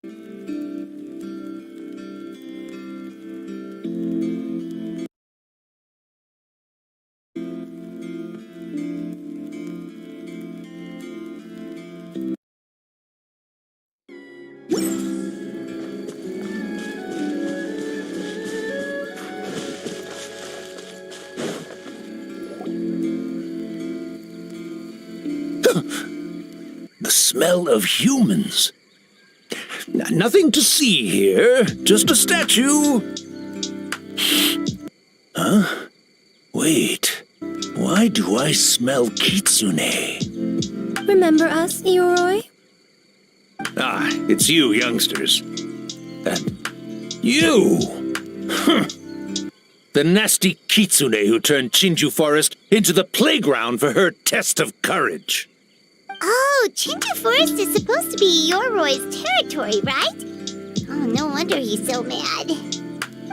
The smell of humans. Nothing to see here, just a statue. Huh? Wait, why do I smell kitsune? Remember us, Ioroi? Ah, it's you, youngsters. You! The nasty kitsune who turned Chinju Forest into the playground for her test of courage. Oh, Chinju Forest is supposed to be Ioroi's territory, right? Oh, no wonder he's so mad.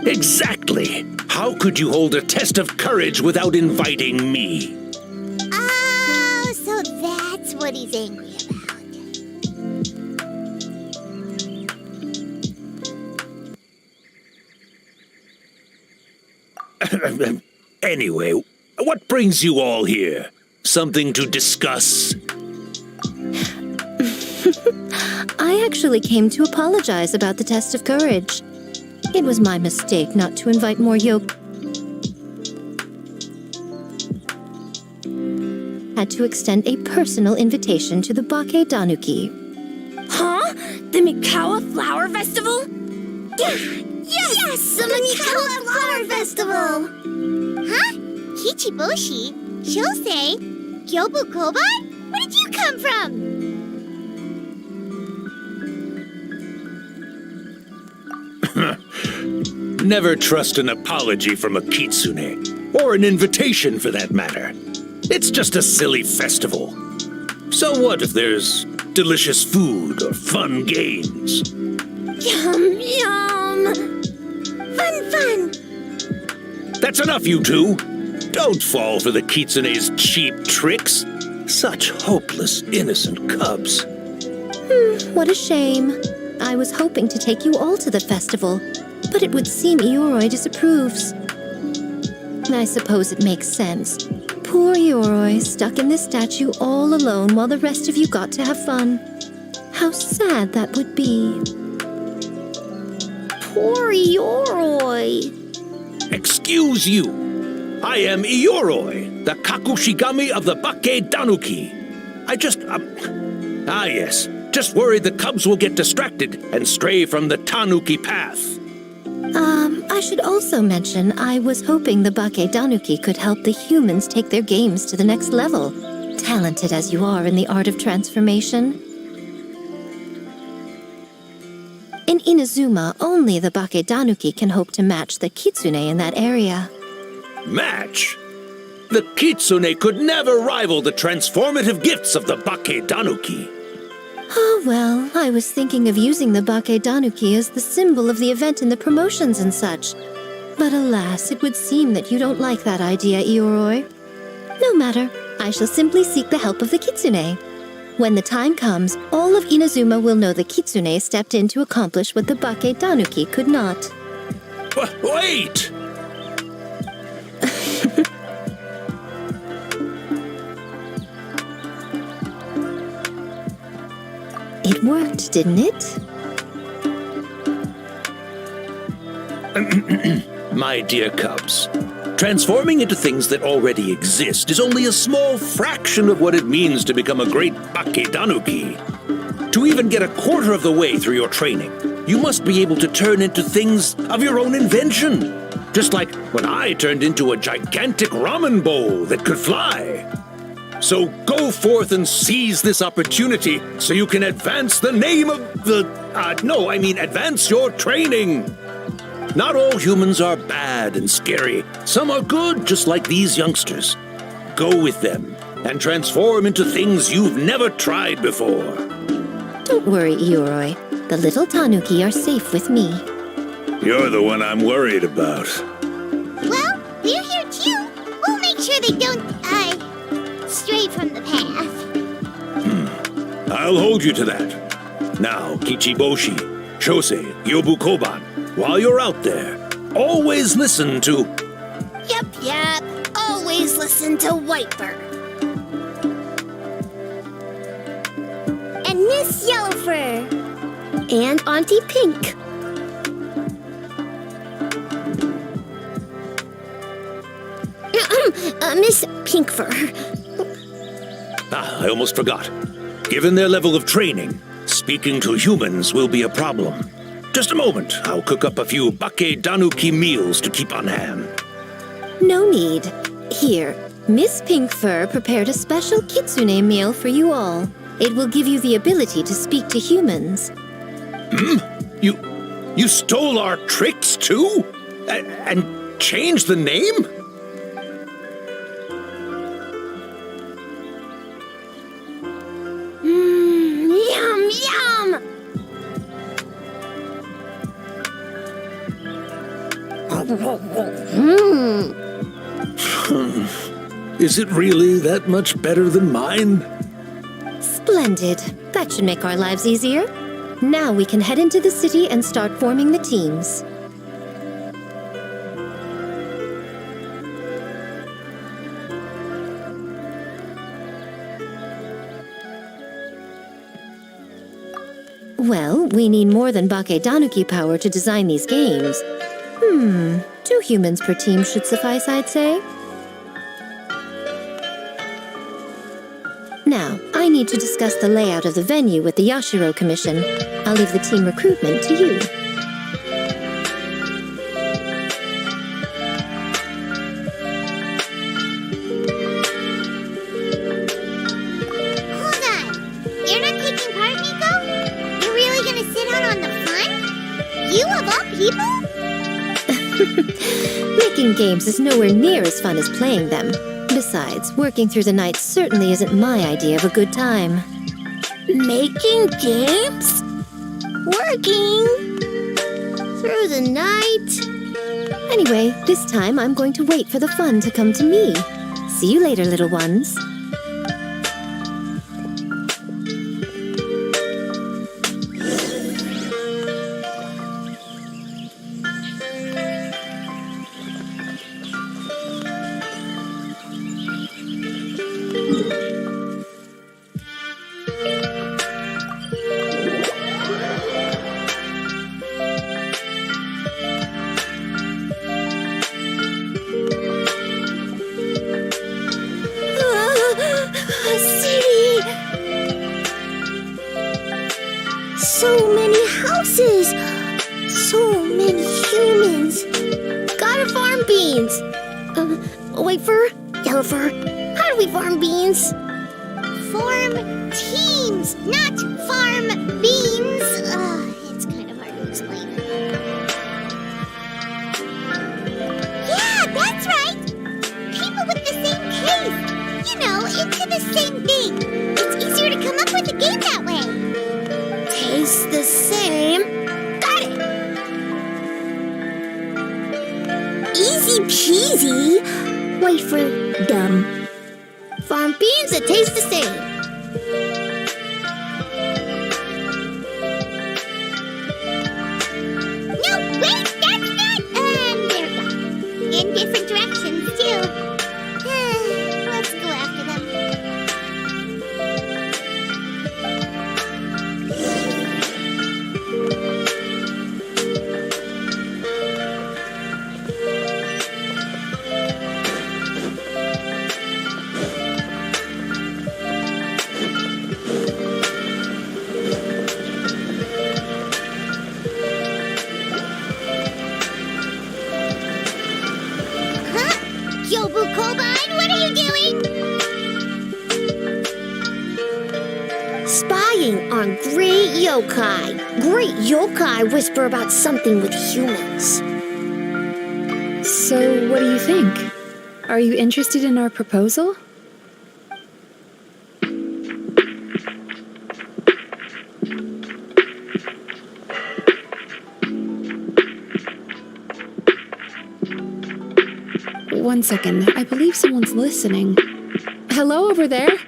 Exactly. How could you hold a test of courage without inviting me? Oh, so that's what he's angry about. Anyway, what brings you all here? Something to discuss? I actually came to apologize about the test of courage. It was my mistake not to invite more yoke. Had to extend a personal invitation to the Bake Danuki. Huh? The Mikawa Flower Festival? Yes, the Mikawa Flower Festival! Huh? Kichiboshi? Shosei? Gyobu Kobai? Where did you come from? Never trust an apology from a kitsune, or an invitation for that matter. It's just a silly festival. So what if there's delicious food or fun games? Yum, yum! Fun! That's enough, you two! Don't fall for the kitsune's cheap tricks. Such hopeless, innocent cubs. What a shame. I was hoping to take you all to the festival, but it would seem Ioroi disapproves. I suppose it makes sense. Poor Ioroi, stuck in this statue all alone while the rest of you got to have fun. How sad that would be. Poor Ioroi. Excuse you. I am Ioroi, the Kakushigami of the Bake Danuki. Yes. Just worried the cubs will get distracted and stray from the Tanuki path. I should also mention I was hoping the Bake Danuki could help the humans take their games to the next level, talented as you are in the art of transformation. In Inazuma, only the Bake Danuki can hope to match the kitsune in that area. Match? The kitsune could never rival the transformative gifts of the Bake Danuki. Oh, well, I was thinking of using the Bake Danuki as the symbol of the event in the promotions and such. But alas, it would seem that you don't like that idea, Ioroi. No matter, I shall simply seek the help of the kitsune. When the time comes, all of Inazuma will know the kitsune stepped in to accomplish what the Bake Danuki could not. Wait! It worked, didn't it? My dear cubs, transforming into things that already exist is only a small fraction of what it means to become a great Bake Danuki. To even get a quarter of the way through your training, you must be able to turn into things of your own invention. Just like when I turned into a gigantic ramen bowl that could fly. So go forth and seize this opportunity so you can advance the name of advance your training. Not all humans are bad and scary. Some are good, just like these youngsters. Go with them and transform into things you've never tried before. Don't worry, Ioroi. The little Tanuki are safe with me. You're the one I'm worried about. Well, we're here too. We'll make sure they don't, stray from the path. I'll hold you to that. Now, Kichiboshi, Chose, Gyobu Koban, while you're out there, always listen to... Yep. Always listen to Whitebird. And Miss Yellowfur. And Auntie Pink. Miss Pinkfur. I almost forgot. Given their level of training, speaking to humans will be a problem. Just a moment, I'll cook up a few Bake Danuki meals to keep on hand. No need. Here, Miss Pinkfur prepared a special kitsune meal for you all. It will give you the ability to speak to humans. You stole our tricks too? And changed the name? Yum! Is it really that much better than mine? Splendid. That should make our lives easier. Now we can head into the city and start forming the teams. Well, we need more than Bake Danuki power to design these games. 2 humans per team should suffice, I'd say. Now, I need to discuss the layout of the venue with the Yashiro Commission. I'll leave the team recruitment to you. Hold on. You're not taking part, Miko? You're really gonna sit out on the fun? You of all people? Making games is nowhere near as fun as playing them. Besides, working through the night certainly isn't my idea of a good time. Making games? Working? Through the night? Anyway, this time I'm going to wait for the fun to come to me. See you later, little ones. So many houses! So many humans! Gotta farm beans! Whitefur? Yellowfur? How do we farm beans? Form teams, not farm beans. It's kind of hard to explain. Yeah, that's right! People with the same taste. You know, into the same thing. It's easier to come up with a game that way. Taste the same? Got it! Easy peasy! Whitefur, dumb. Farm beans that taste the same. No, wait, that's not. There we go. In different directions, too. Let's go after them. Yobu Koban, what are you doing? Spying on great yokai. Great yokai whisper about something with humans. So, what do you think? Are you interested in our proposal? One second, I believe someone's listening. Hello over there?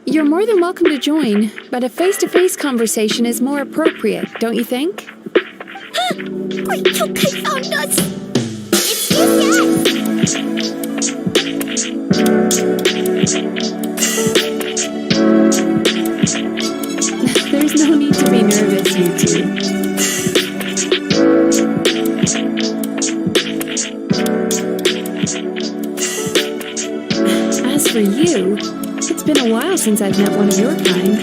You're more than welcome to join, but a face-to-face conversation is more appropriate, don't you think? Great yokai found us! It's just us. There's no need to be nervous, you two. As for you, it's been a while since I've met one of your kind.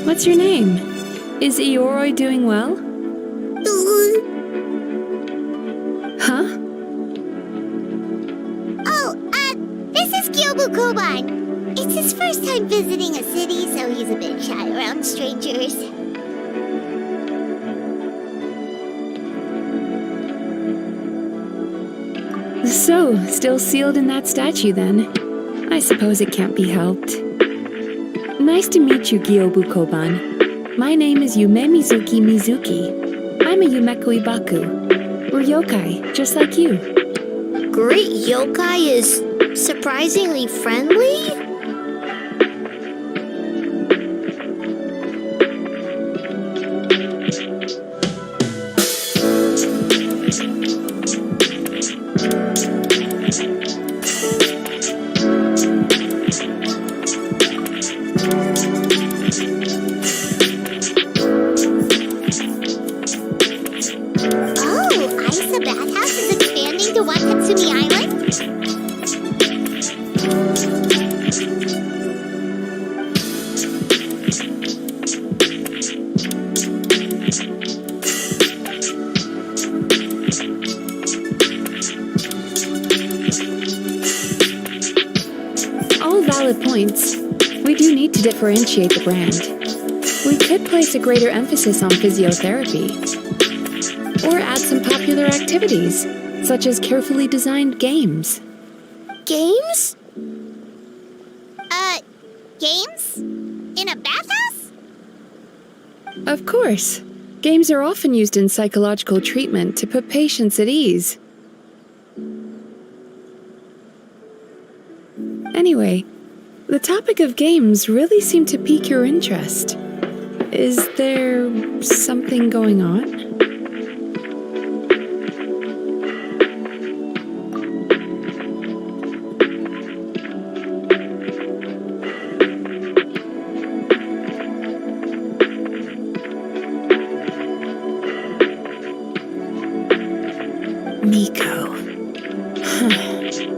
What's your name? Is Ioroi doing well? Huh? This is Gyobu Koban. It's his first time visiting a city, so he's a bit shy around strangers. So, still sealed in that statue then? I suppose it can't be helped. Nice to meet you, Gyobu Koban. My name is Yume Mizuki Mizuki. I'm a Yumeku Ibaku. We're yokai, just like you. Great yokai is surprisingly friendly? Oh, Isa Bathhouse is expanding to Watatsumi Island? All valid points. We do need to differentiate the brand. We could place a greater emphasis on physiotherapy. Or add some popular activities, such as carefully designed games. Games? Games? In a bathhouse? Of course. Games are often used in psychological treatment to put patients at ease. Anyway, the topic of games really seemed to pique your interest. Is there something going on? Miko.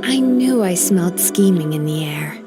I knew I smelled scheming in the air.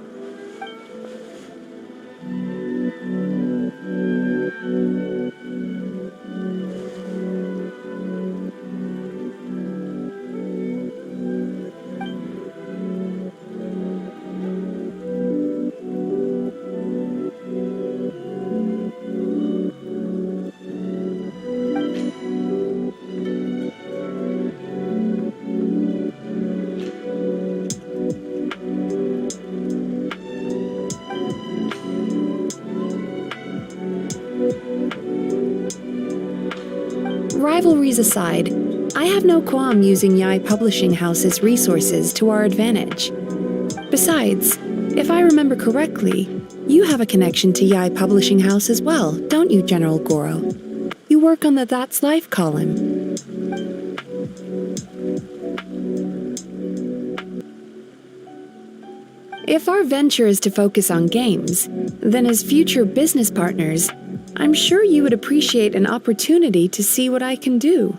Rivalries aside, I have no qualm using Yai Publishing House's resources to our advantage. Besides, if I remember correctly, you have a connection to Yai Publishing House as well, don't you, General Goro? You work on the That's Life column. If our venture is to focus on games, then as future business partners, I'm sure you would appreciate an opportunity to see what I can do.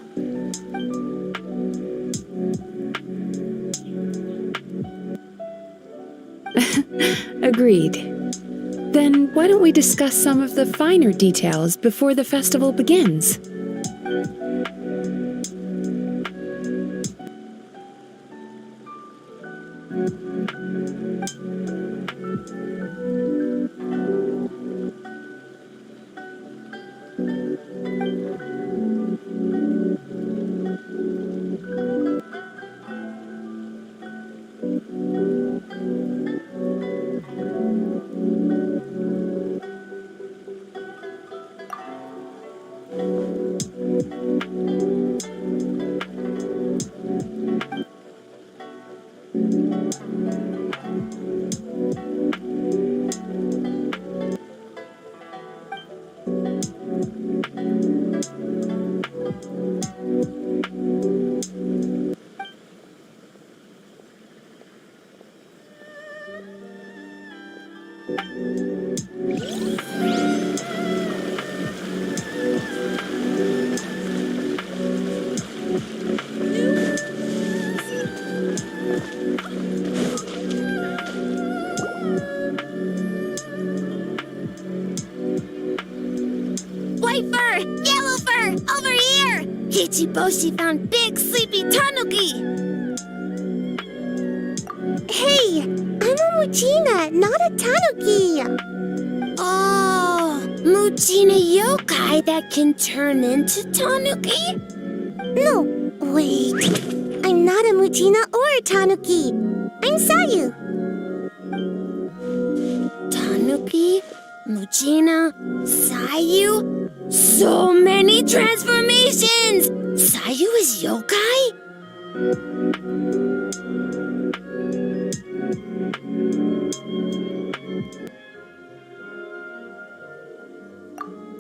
Agreed. Then why don't we discuss some of the finer details before the festival begins? Ichiboshi found Big Sleepy Tanuki! Hey, I'm a Mujina, not a Tanuki. Oh, Mujina yokai that can turn into Tanuki? No, wait. I'm not a Mujina or a Tanuki. I'm Sayu. Tanuki, Mujina, Sayu? So many transformations! Sayu is yokai?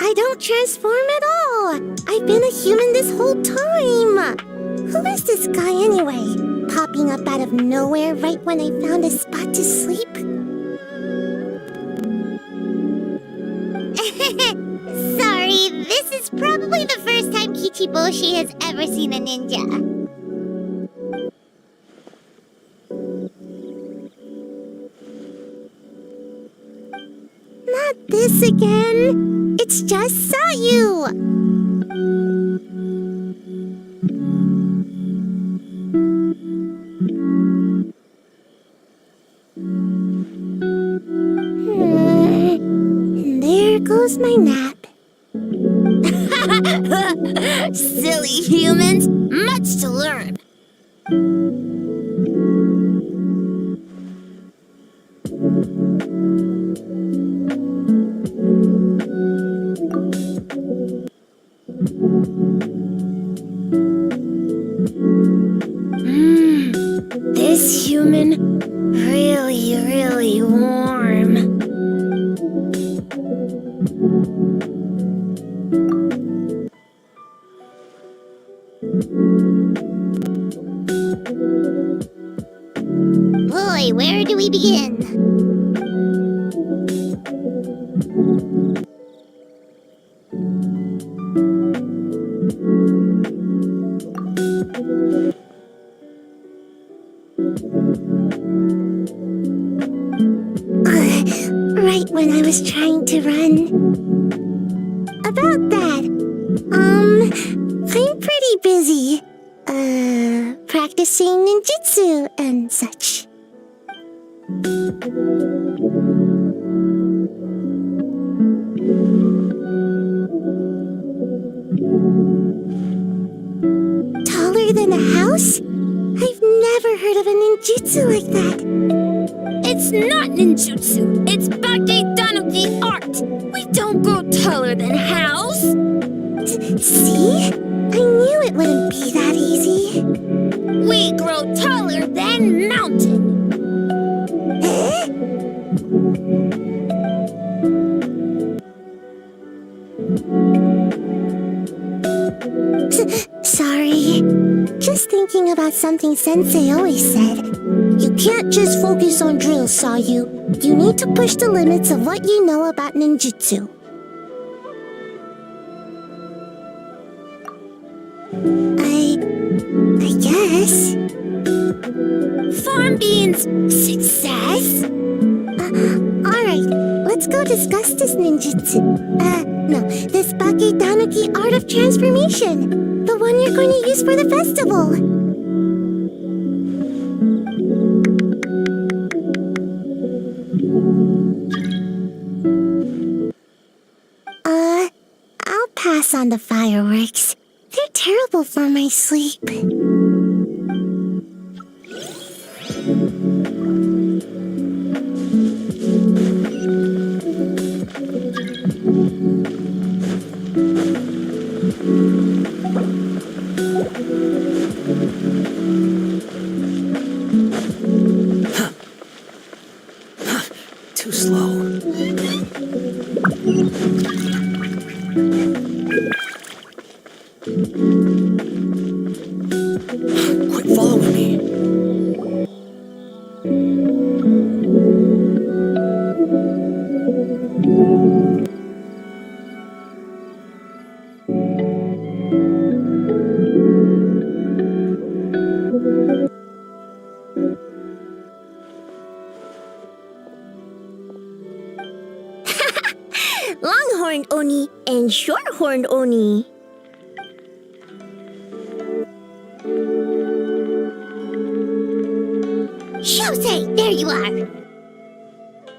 I don't transform at all. I've been a human this whole time. Who is this guy anyway? Popping up out of nowhere right when I found a spot to sleep? Sorry, this is probably the first time Kichiboshi has ever seen a ninja. Not this again. It's just Sayu. And there goes my nap. Silly humans, much to learn. This human really warm. Boy, where do we begin? Right when I was trying to run. About that, I'm pretty busy. Practicing ninjutsu and such. Taller than a house? I've never heard of a ninjutsu like that. It's not ninjutsu, it's Bakedanuki art. We don't grow taller than house. See? I knew it wouldn't be that easy. We grow taller than mountain. Eh? Sorry. Just thinking about something Sensei always said. You can't just focus on drills, Sayu. You need to push the limits of what you know about ninjutsu. I guess. Farm beans, success? Alright, let's go discuss this ninjutsu. No, this Bakedanuki art of transformation. The one you're going to use for the festival. I'll pass on the fireworks. They're terrible for my sleep. Too slow. Quit following me. Longhorned Oni and Shorthorned Oni. There you are.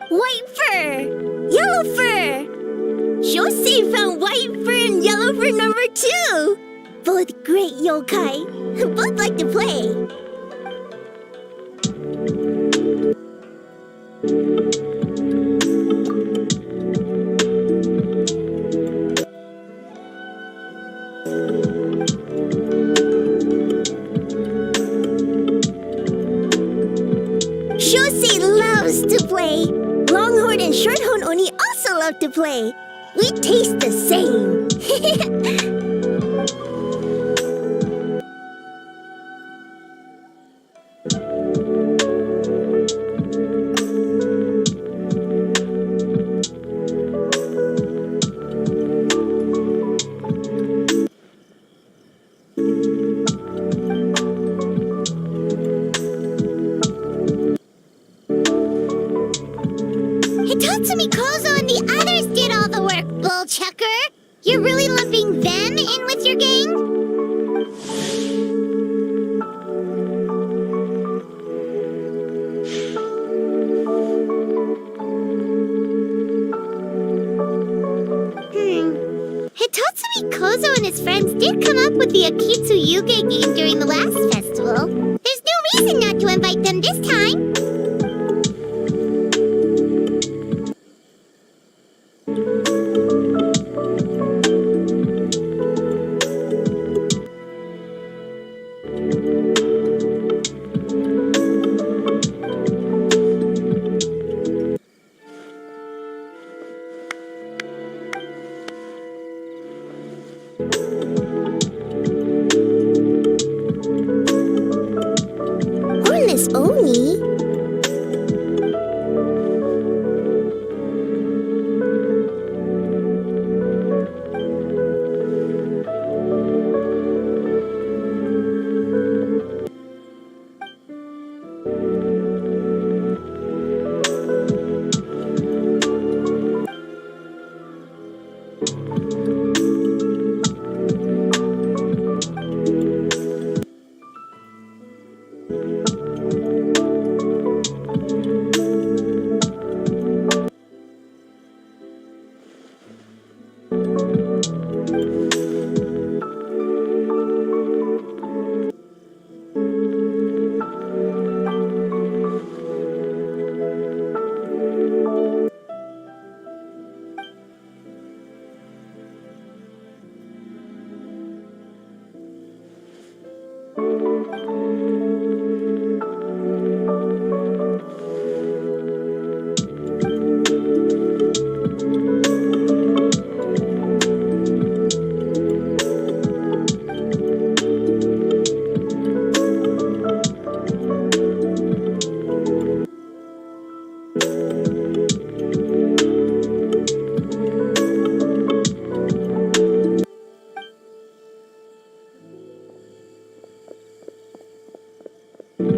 White fur! Yellow fur! Jose found white fur and yellow fur number 2! Both great yokai. Both like to play. Jose loves to play. Longhorn and Shorthorn Oni also love to play. We taste the same. Hitatsumi Kozo and the others did all the work, bullchucker! You're really lumping them in with your gang? Hitatsumi Kozo and his friends did come up with the Akitsu Yuge game during the last festival. There's no reason not to invite them this time. Hornless Oni?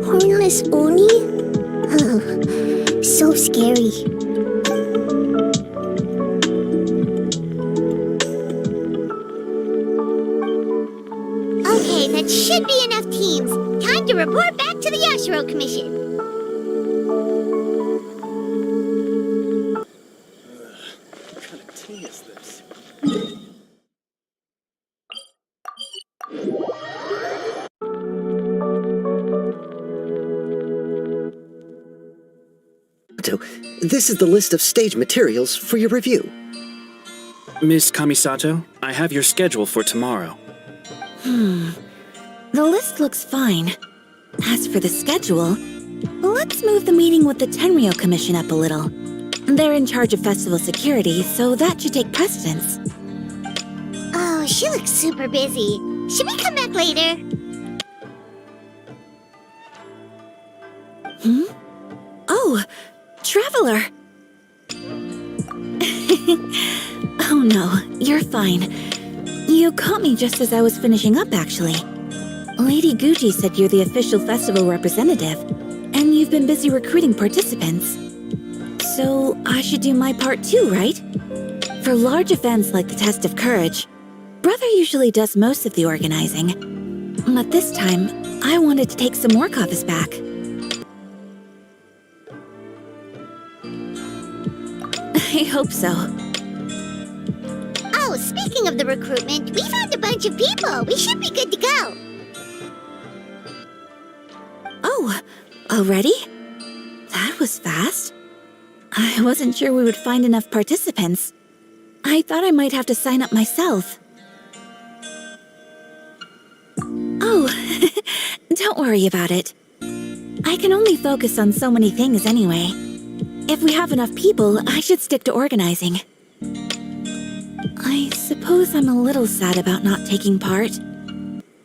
Hornless Oni? Oh, so scary. Okay, that should be enough teams. Time to report back to the Yashiro Commission. What kind of tea is this? So, this is the list of stage materials for your review. Miss Kamisato, I have your schedule for tomorrow. The list looks fine. As for the schedule, let's move the meeting with the Tenryo Commission up a little. They're in charge of festival security, so that should take precedence. Oh, she looks super busy. Should we come back later? Oh, Traveler! Oh no, you're fine. You caught me just as I was finishing up, actually. Lady Guji said you're the official festival representative, and you've been busy recruiting participants. So I should do my part too, right? For large events like the Test of Courage, Brother usually does most of the organizing. But this time, I wanted to take some work off his back. I hope so. Oh, speaking of the recruitment, we found a bunch of people. We should be good to go. Oh, already? That was fast. I wasn't sure we would find enough participants. I thought I might have to sign up myself. Oh, don't worry about it. I can only focus on so many things anyway. If we have enough people, I should stick to organizing. I suppose I'm a little sad about not taking part.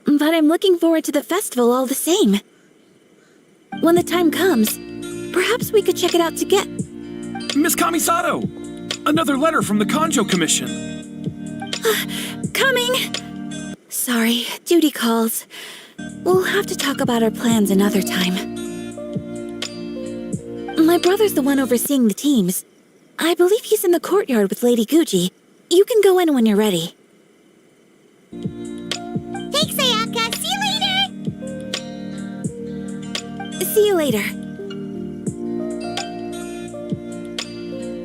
But I'm looking forward to the festival all the same. When the time comes, perhaps we could check it out together. Miss Kamisato! Another letter from the Kanjo Commission. Coming! Sorry, duty calls. We'll have to talk about our plans another time. My brother's the one overseeing the teams. I believe he's in the courtyard with Lady Gucci. You can go in when you're ready. Thanks, Ayaka. See you later. See you later.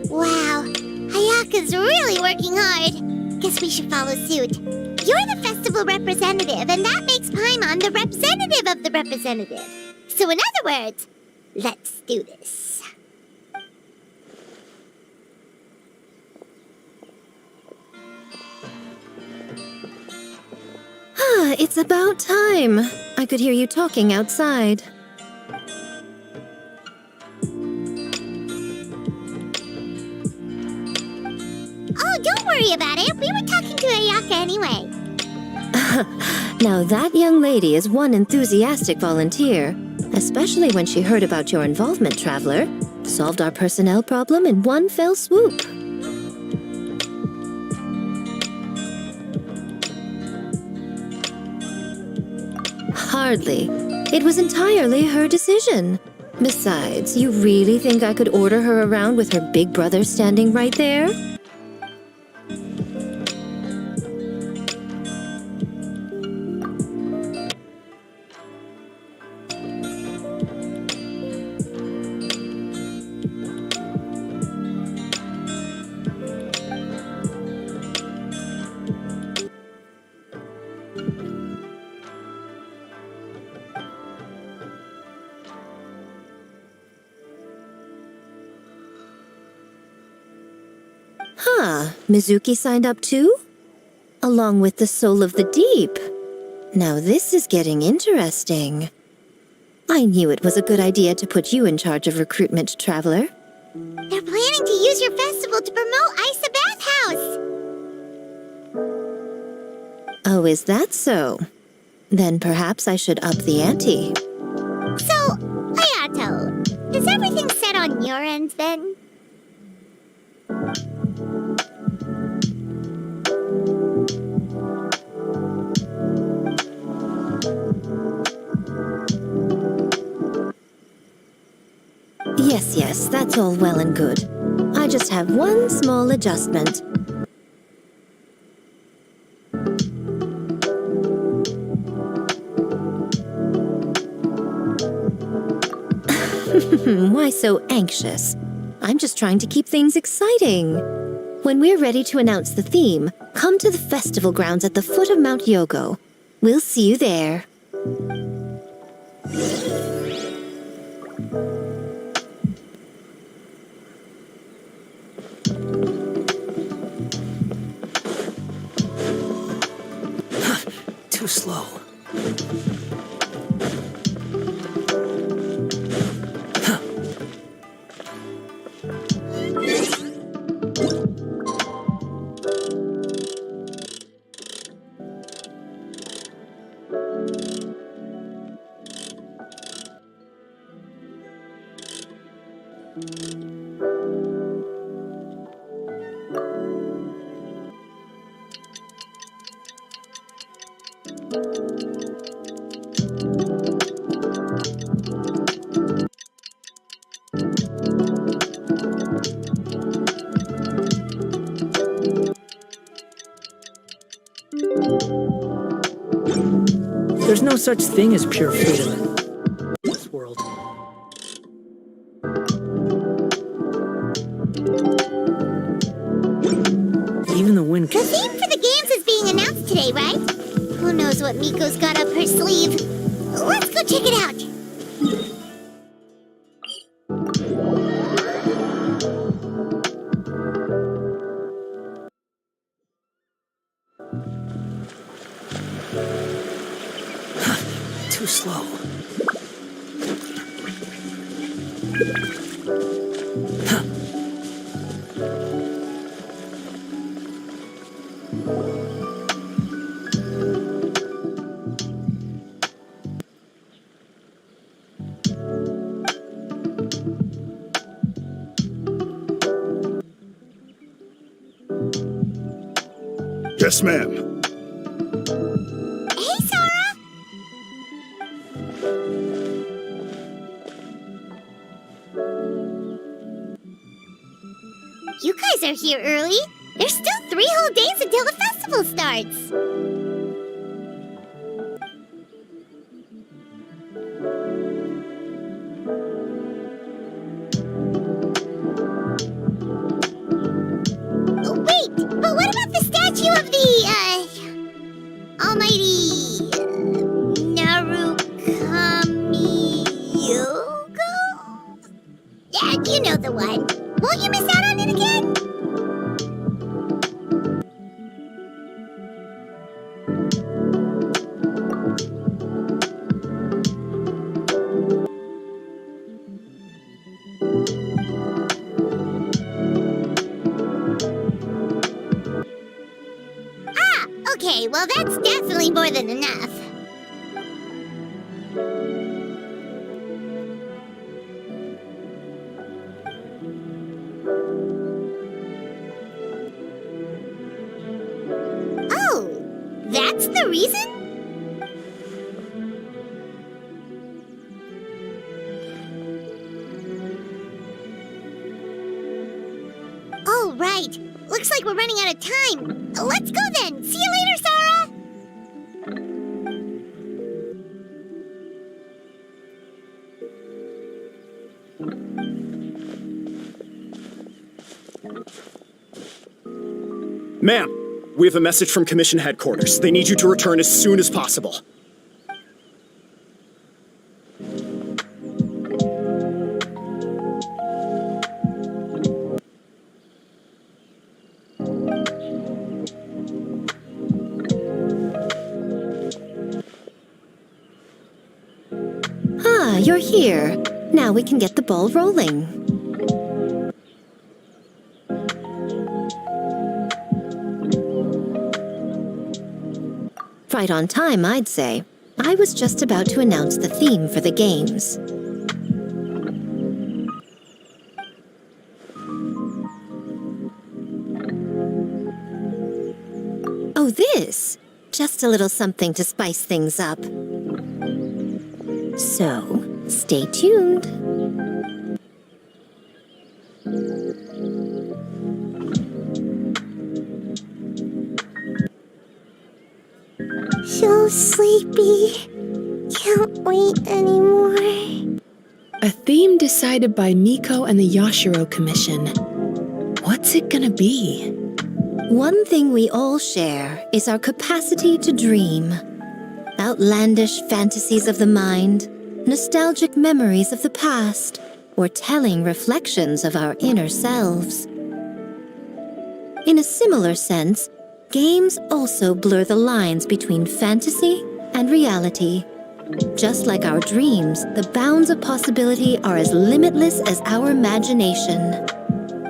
Wow, Ayaka's really working hard. Guess we should follow suit. You're the festival representative, and that makes Paimon the representative of the representative. So in other words, let's do this. Ah, it's about time. I could hear you talking outside. Oh, don't worry about it. We were talking to Ayaka anyway. Now that young lady is one enthusiastic volunteer, especially when she heard about your involvement, Traveler. Solved our personnel problem in one fell swoop. Hardly. It was entirely her decision. Besides, you really think I could order her around with her big brother standing right there? Huh, Mizuki signed up too? Along with the Soul of the Deep. Now this is getting interesting. I knew it was a good idea to put you in charge of recruitment, Traveler. They're planning to use your festival to promote Isa Bathhouse. Oh, is that so? Then perhaps I should up the ante. So, Hayato, is everything set on your end then? Yes, that's all well and good. I just have one small adjustment. Why so anxious? I'm just trying to keep things exciting. When we're ready to announce the theme, come to the festival grounds at the foot of Mount Yogo. We'll see you there. Too slow. There's no such thing as pure freedom in this world. knows what Miko's got up her sleeve. Let's go check it out. Too slow. Yes, ma'am. Hey, Sora! You guys are here early. There's still 3 whole days until the festival starts. Wait, but what about the statue of the, almighty, Narukami-yoga? Yeah, you know the one. Won't you miss out on it again? Okay, well that's definitely more than enough. Oh, that's the reason? Oh, right. Looks like we're running out of time. Let's go then. See you later, Sarah. Ma'am, we have a message from Commission Headquarters. They need you to return as soon as possible. Ah, you're here. Now we can get the ball rolling. Right on time, I'd say. I was just about to announce the theme for the games. Oh, this! Just a little something to spice things up. So, stay tuned. So sleepy. Can't wait anymore. A theme decided by Miko and the Yashiro Commission. What's it gonna be? One thing we all share is our capacity to dream. Outlandish fantasies of the mind, nostalgic memories of the past, or telling reflections of our inner selves. In a similar sense, games also blur the lines between fantasy and reality. Just like our dreams, the bounds of possibility are as limitless as our imagination.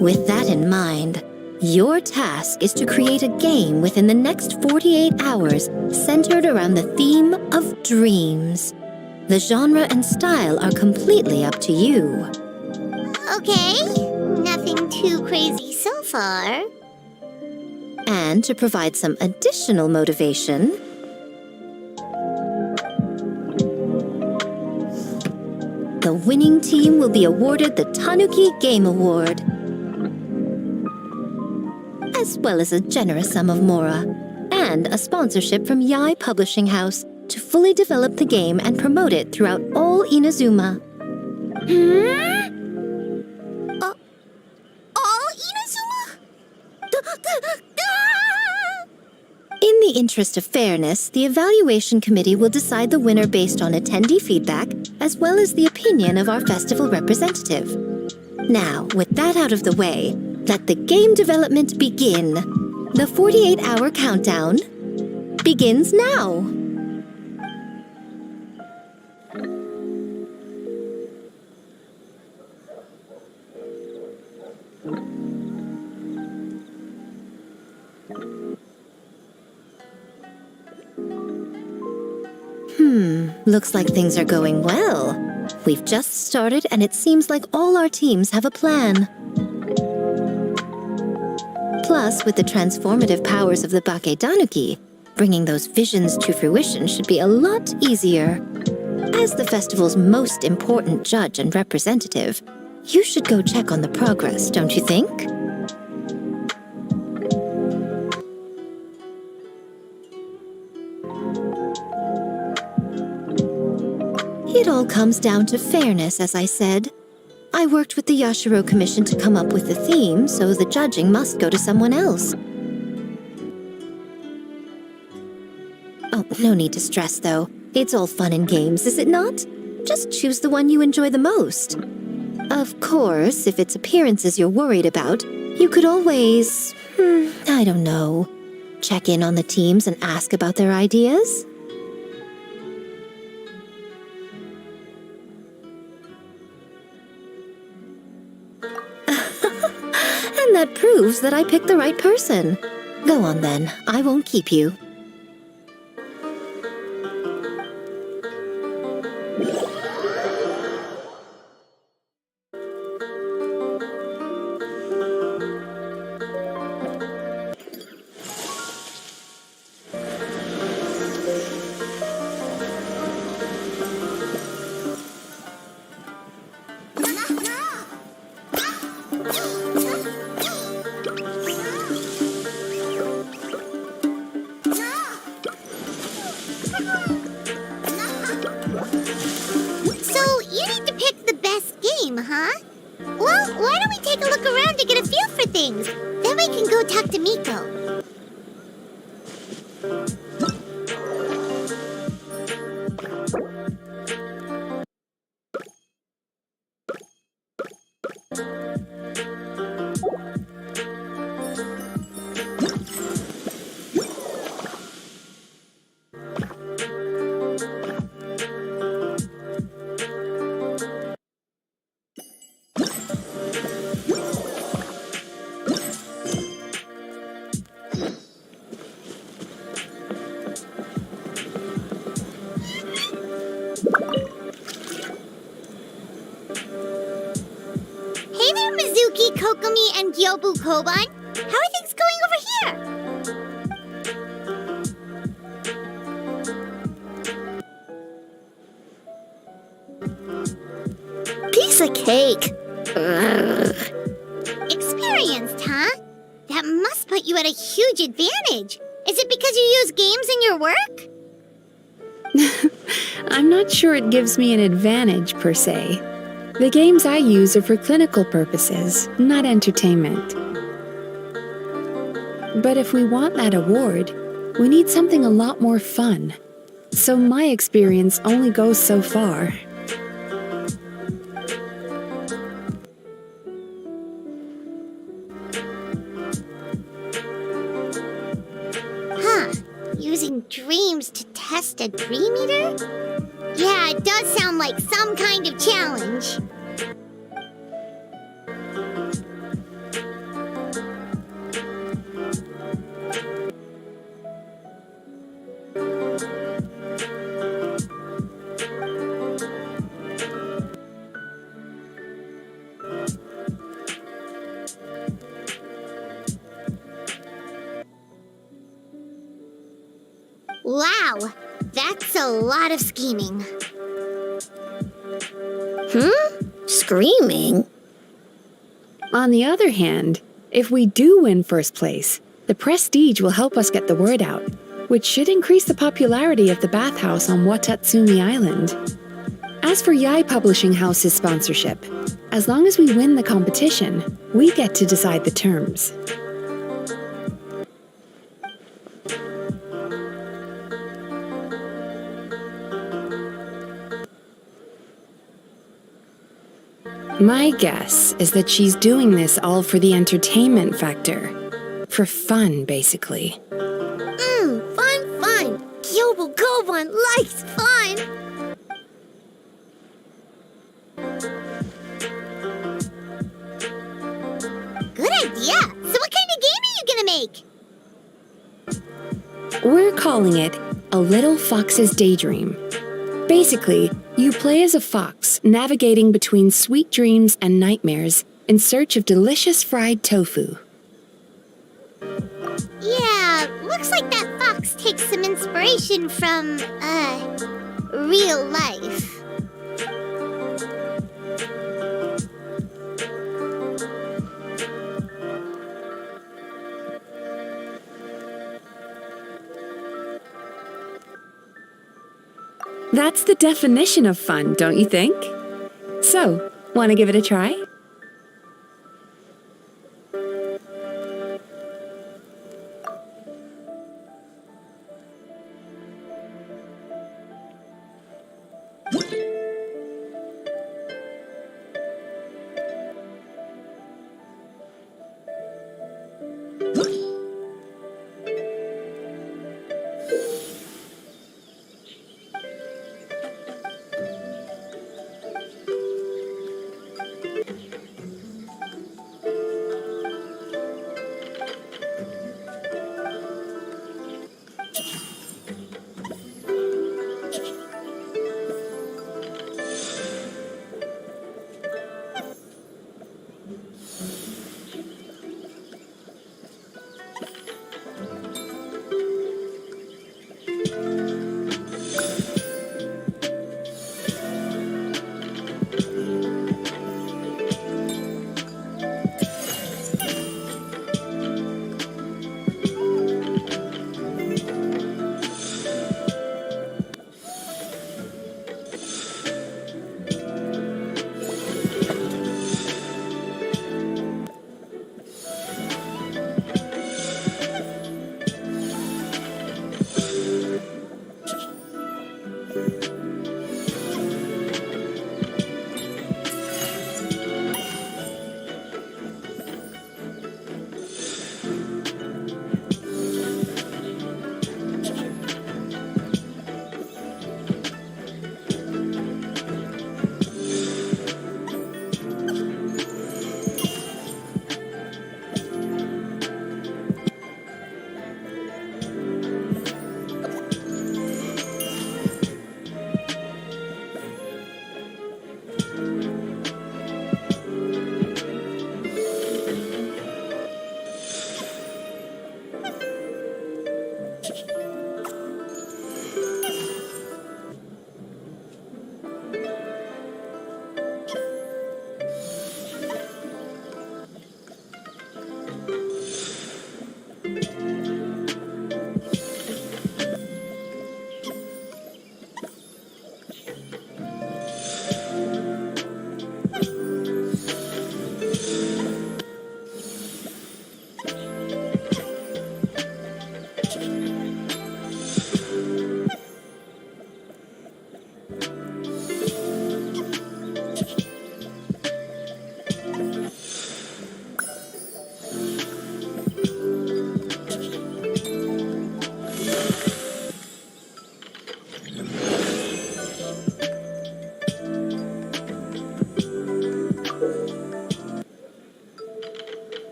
With that in mind, your task is to create a game within the next 48 hours centered around the theme of dreams. The genre and style are completely up to you. Okay, nothing too crazy so far. And to provide some additional motivation, the winning team will be awarded the Tanuki Game Award, as well as a generous sum of mora, and a sponsorship from Yai Publishing House to fully develop the game and promote it throughout all Inazuma. All Inazuma? In the interest of fairness, the evaluation committee will decide the winner based on attendee feedback, as well as the opinion of our festival representative. Now, with that out of the way, let the game development begin. The 48-hour countdown begins now. Looks like things are going well. We've just started, and it seems like all our teams have a plan. Plus, with the transformative powers of the Bakedanuki, bringing those visions to fruition should be a lot easier. As the festival's most important judge and representative, you should go check on the progress, don't you think? It all comes down to fairness, as I said. I worked with the Yashiro Commission to come up with the theme, so the judging must go to someone else. Oh, no need to stress, though. It's all fun and games, is it not? Just choose the one you enjoy the most. Of course, if its appearances you're worried about, you could always, I don't know, check in on the teams and ask about their ideas. And that proves that I picked the right person. Go on then, I won't keep you. Huh? Well, why don't we take a look around to get a feel for things? Then we can go talk to Miko. Kokomi and Gyobu Koban, how are things going over here? Piece of cake. Ugh. Experienced, huh? That must put you at a huge advantage. Is it because you use games in your work? I'm not sure it gives me an advantage, per se. The games I use are for clinical purposes, not entertainment. But if we want that award, we need something a lot more fun. So my experience only goes so far. Huh. Using dreams to test a dream eater? Yeah, it does sound like some kind of challenge. Wow, that's a lot of scheming. Screaming? On the other hand, if we do win first place, the prestige will help us get the word out, which should increase the popularity of the bathhouse on Watatsumi Island. As for Yai Publishing House's sponsorship, as long as we win the competition, we get to decide the terms. My guess is that she's doing this all for the entertainment factor. For fun, basically. Fun. Kyobo Goban likes fun. Good idea. So what kind of game are you gonna make? We're calling it A Little Fox's Daydream. Basically, you play as a fox, navigating between sweet dreams and nightmares in search of delicious fried tofu. Yeah, looks like that fox takes some inspiration from, real life. That's the definition of fun, don't you think? So, want to give it a try?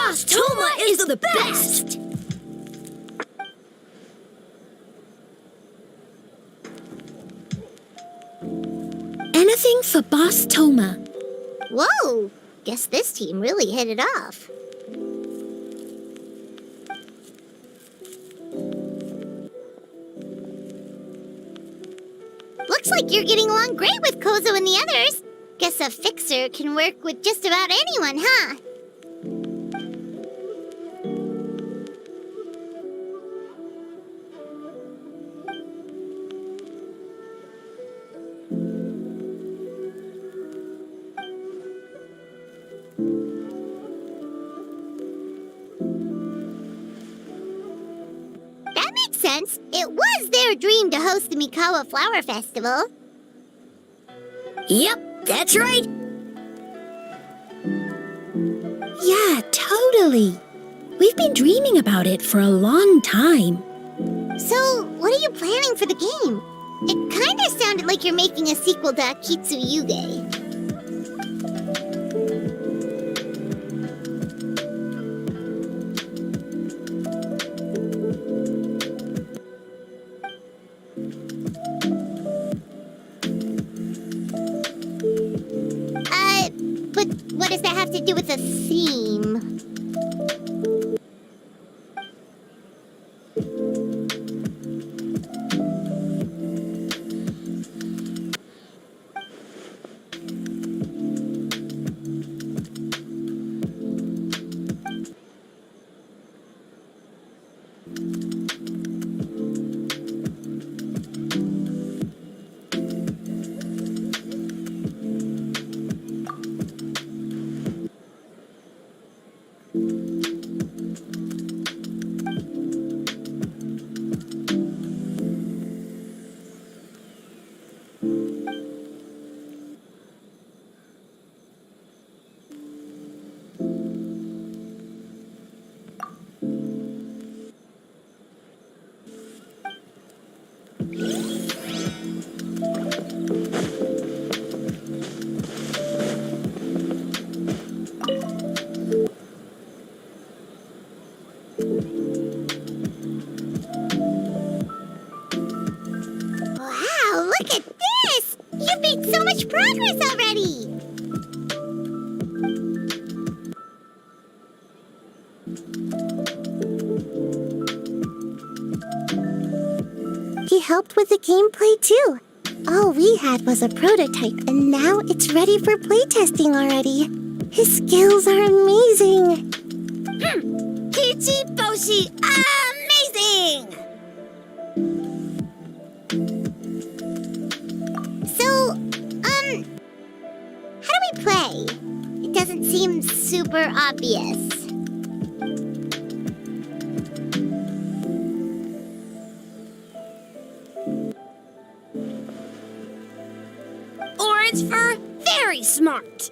Boss Toma is the best! Anything for Boss Toma. Whoa! Guess this team really hit it off. Looks like you're getting along great with Kozo and the others. Guess a fixer can work with just about anyone, huh? That makes sense. It was their dream to host the Mikawa Flower Festival. Yep, that's right. Yeah, totally. We've been dreaming about it for a long time. So, what are you planning for the game? It kinda sounded like you're making a sequel to Kitsuyuge. But what does that have to do with the theme? Wow, look at this! You've made so much progress already! He helped with the gameplay too. All we had was a prototype, and now it's ready for playtesting already. His skills are amazing. Kichi Boshi, amazing! So, how do we play? It doesn't seem super obvious. Orange for very smart.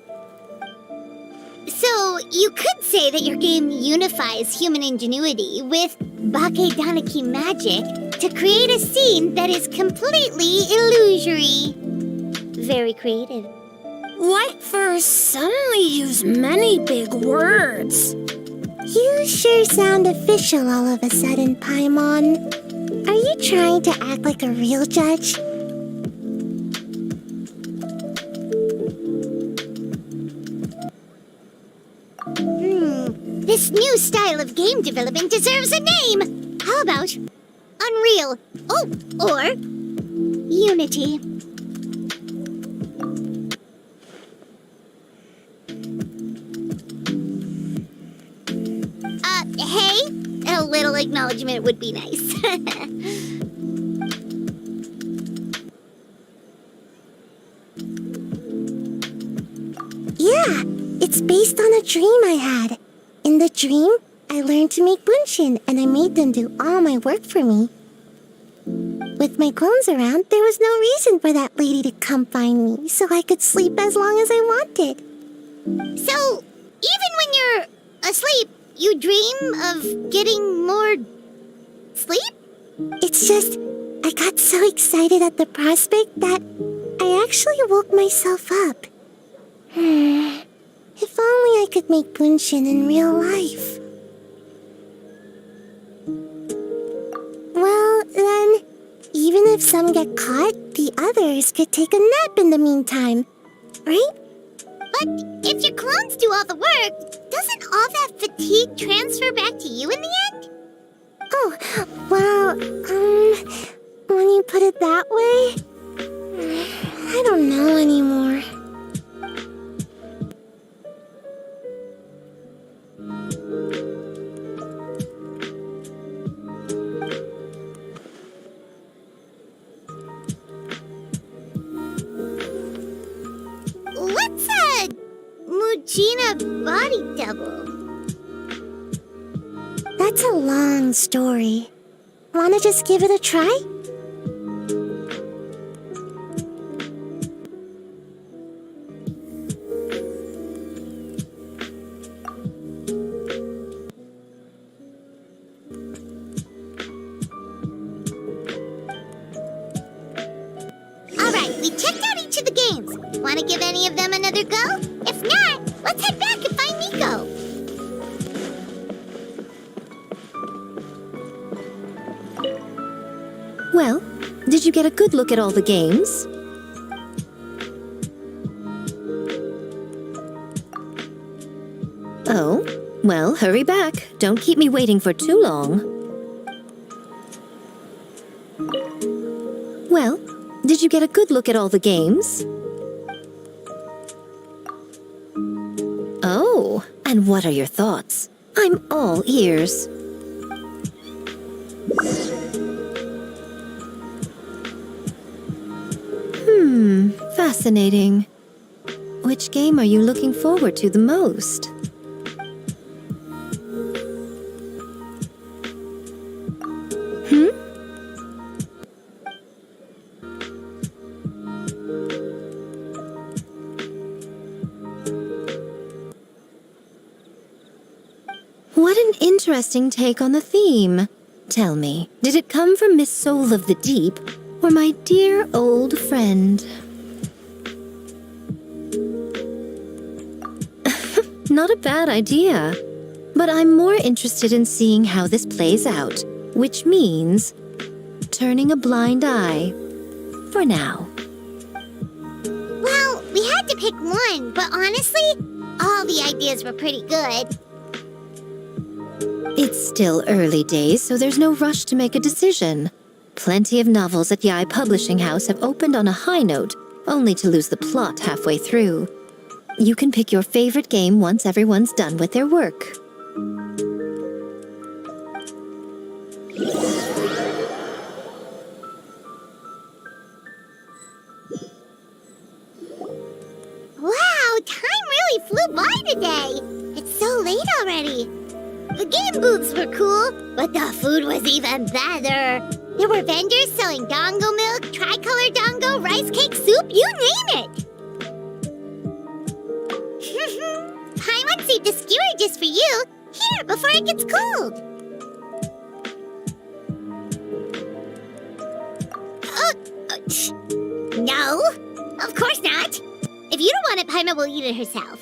So, you could say that your game unifies human ingenuity with Bakedaniki magic to create a scene that is completely illusory. Very creative. White fur suddenly use many big words. You sure sound official all of a sudden, Paimon. Are you trying to act like a real judge? This new style of game development deserves a name! How about Unreal? Oh, or Unity. Hey? A little acknowledgement would be nice. Yeah, it's based on a dream I had. In the dream, I learned to make bunshin, and I made them do all my work for me. With my clones around, there was no reason for that lady to come find me, so I could sleep as long as I wanted. So, even when you're asleep, you dream of getting more sleep? It's just, I got so excited at the prospect that I actually woke myself up. If only I could make bunshin in real life. Well, then, even if some get caught, the others could take a nap in the meantime, right? But if your clones do all the work, doesn't all that fatigue transfer back to you in the end? Oh, well, when you put it that way, I don't know anymore. What's a Mujina body double? That's a long story. Wanna just give it a try? Alright, we checked out each of the games. Wanna give any of them another go? If not, let's head back and find Miko. Well, did you get a good look at all the games? Oh, well, hurry back. Don't keep me waiting for too long. Well, did you get a good look at all the games? Oh, and what are your thoughts? I'm all ears. Fascinating. Which game are you looking forward to the most? What an interesting take on the theme. Tell me, did it come from Miss Soul of the Deep, or my dear old friend? Not a bad idea. But I'm more interested in seeing how this plays out, which means turning a blind eye. For now. Well, we had to pick one, but honestly, all the ideas were pretty good. It's still early days, so there's no rush to make a decision. Plenty of novels at Yai Publishing House have opened on a high note, only to lose the plot halfway through. You can pick your favorite game once everyone's done with their work. Wow, time really flew by today. It's so late already. The game booths were cool, but the food was even better. There were vendors selling dango milk, tricolor dango, rice cake soup, you name it. Paimon saved a skewer just for you. Here, before it gets cold. No, of course not. If you don't want it, Paimon will eat it herself.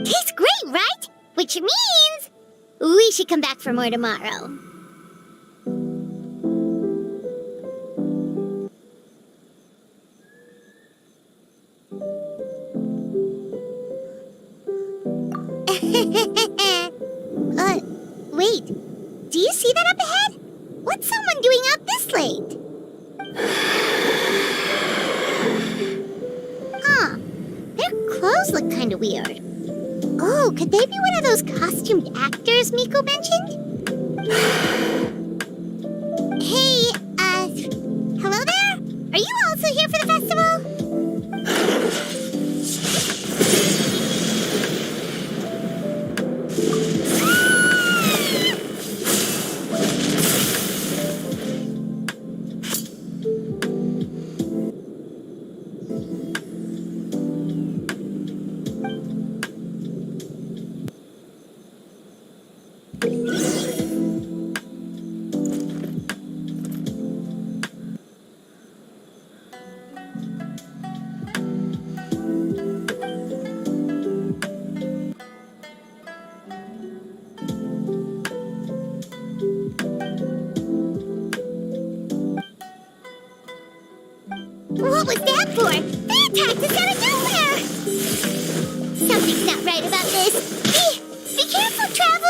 Tastes great, right? Which means we should come back for more tomorrow. Wait. Do you see that up ahead? What's someone doing out this late? Huh. Their clothes look kind of weird. Oh, could they be one of those costumed actors Miko mentioned? Hey, hello there? Are you also here for the festival? attacked us out of nowhere! Something's not right about this. Be careful, Traveler!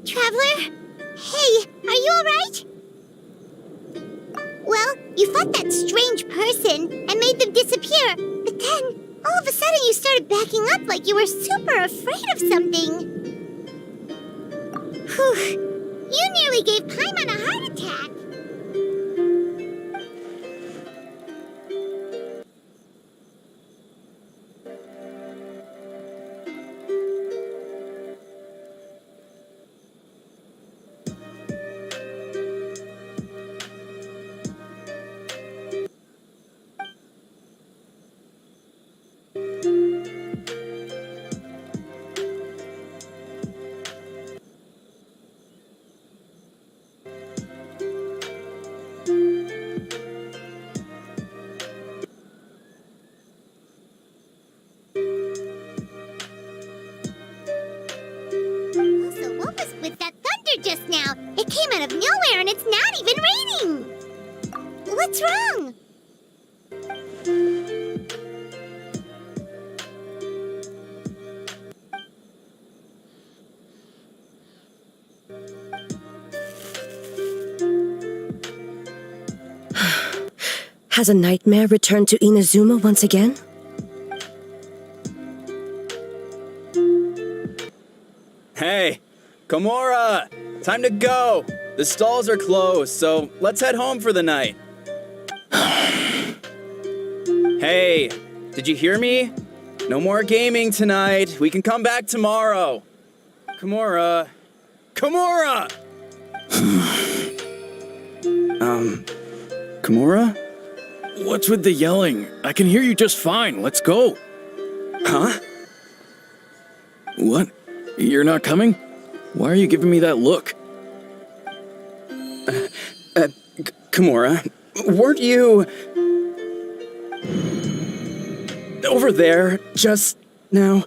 Traveler? Hey, are you alright? Well, you fought that strange person and made them disappear, but then, all of a sudden you started backing up like you were super afraid of something. Whew, you nearly gave Paimon a heart attack. Also, what was with that thunder just now? It came out of nowhere and it's not even raining! What's wrong? Has a nightmare returned to Inazuma once again? Hey, Komura! Time to go! The stalls are closed, so let's head home for the night. Hey, did you hear me? No more gaming tonight. We can come back tomorrow. Komura. Komura! Komura? What's with the yelling? I can hear you just fine. Let's go. Huh? What? You're not coming? Why are you giving me that look? Komura, weren't you over there just now?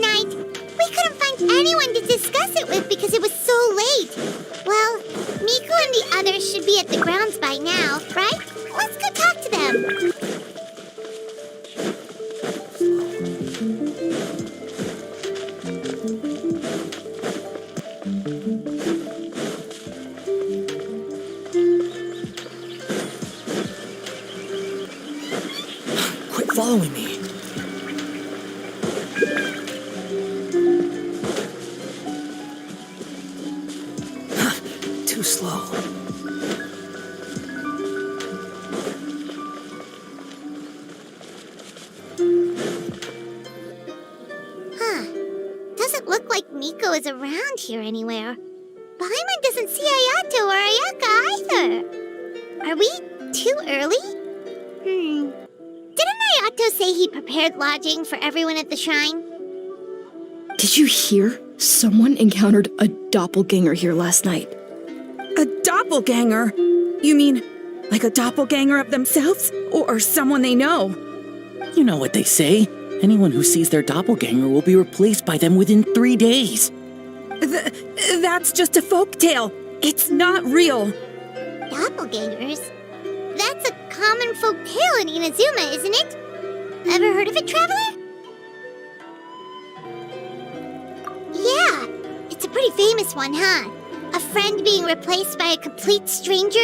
night. We couldn't find anyone to discuss it with because it was so late. Well, Miko and the others should be at the grounds by now, right? Let's go talk to them. Quit following me. Too slow. Doesn't look like Miko is around here anywhere. Paimon doesn't see Ayato or Ayaka either. Are we too early? Didn't Ayato say he prepared lodging for everyone at the shrine? Did you hear? Someone encountered a doppelganger here last night. A doppelganger? You mean like a doppelganger of themselves? Or someone they know? You know what they say. Anyone who sees their doppelganger will be replaced by them within 3 days. That's just a folktale. It's not real. Doppelgangers? That's a common folk tale in Inazuma, isn't it? Ever heard of it, Traveler? Yeah, it's a pretty famous one, huh? A friend being replaced by a complete stranger?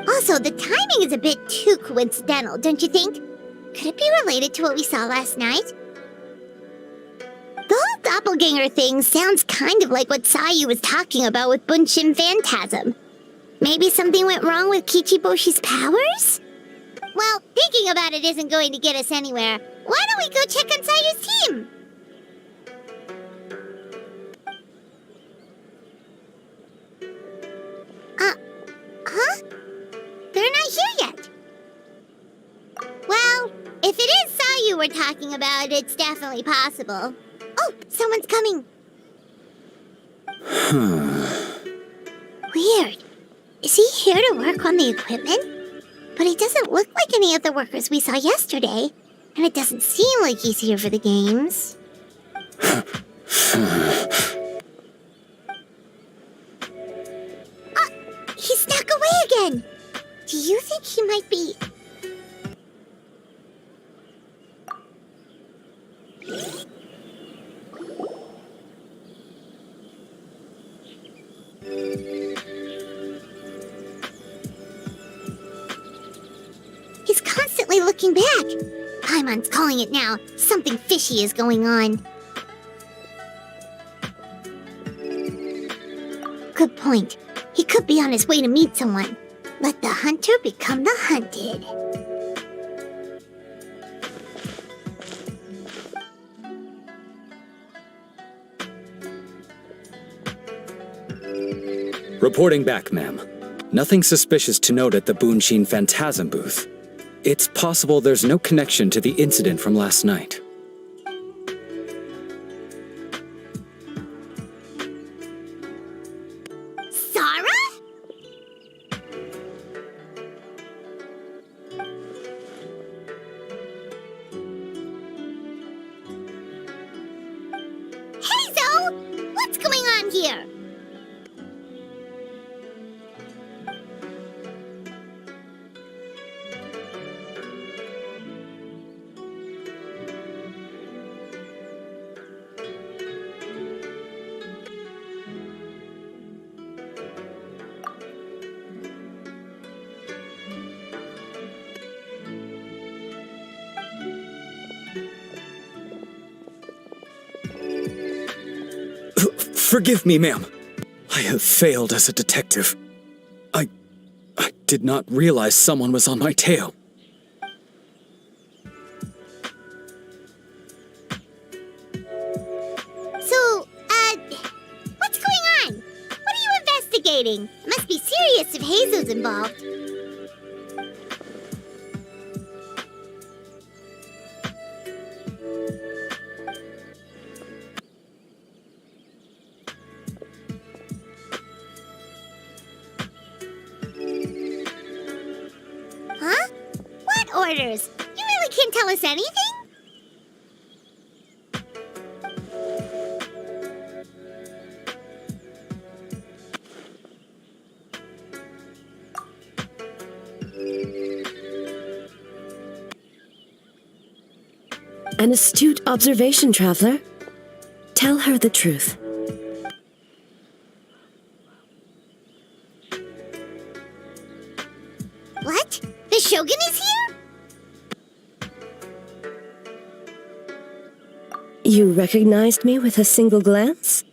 Also, the timing is a bit too coincidental, don't you think? Could it be related to what we saw last night? The whole doppelganger thing sounds kind of like what Sayu was talking about with Bunshin Phantasm. Maybe something went wrong with Kichiboshi's powers? Well, thinking about it isn't going to get us anywhere. Why don't we go check on Sayu's team? Huh? They're not here yet. Well, if it is Sayu we're talking about, it's definitely possible. Oh, someone's coming. Weird. Is he here to work on the equipment? But he doesn't look like any of the workers we saw yesterday. And it doesn't seem like he's here for the games. He snuck away again. Do you think he might be... He's constantly looking back. Paimon's calling it now. Something fishy is going on. Good point. He could be on his way to meet someone. Let the hunter become the hunted. Reporting back, ma'am. Nothing suspicious to note at the Bunshin Phantasm booth. It's possible there's no connection to the incident from last night. Sarah? Hazel! What's going on here? Forgive me, ma'am. I have failed as a detective. I did not realize someone was on my tail. So, what's going on? What are you investigating? It must be serious if Hazel's involved. Huh? What orders? You really can't tell us anything? An astute observation, traveler. Tell her the truth. What? The Shogun is here? You recognized me with a single glance?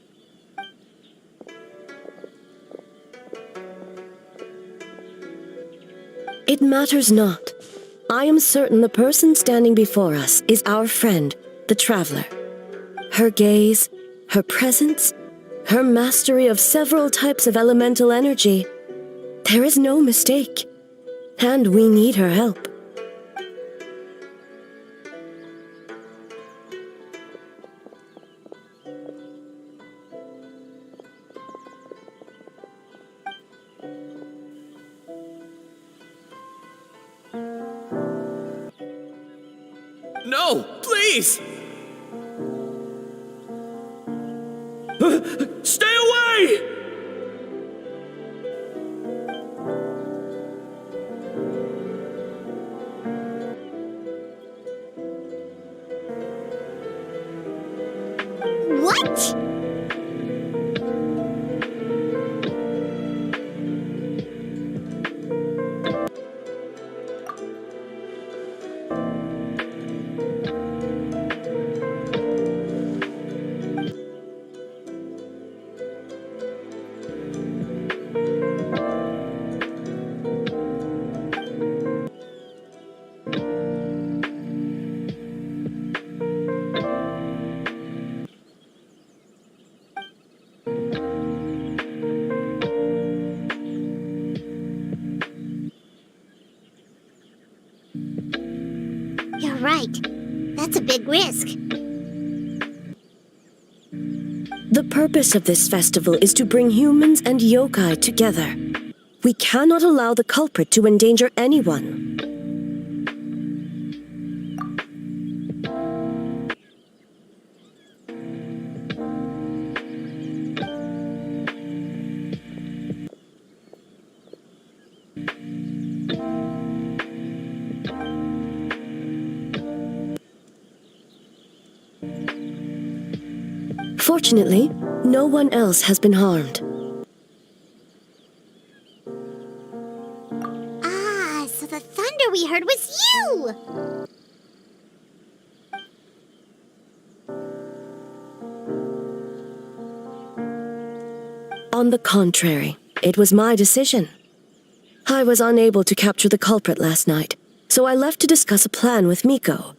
It matters not. I am certain the person standing before us is our friend, the Traveler. Her gaze, her presence, her mastery of several types of elemental energy. There is no mistake. And we need her help. No, please! Stay away! What? You're right. That's a big risk. The purpose of this festival is to bring humans and yokai together. We cannot allow the culprit to endanger anyone. Fortunately, no one else has been harmed. Ah, so the thunder we heard was you! On the contrary, it was my decision. I was unable to capture the culprit last night, so I left to discuss a plan with Miko.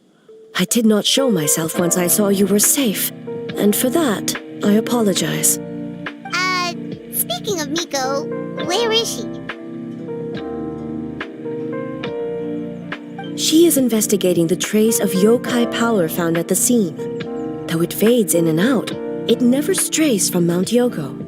I did not show myself once I saw you were safe, and for that, I apologize. Speaking of Miko, where is she? She is investigating the trace of yokai power found at the scene. Though it fades in and out, it never strays from Mount Yogo.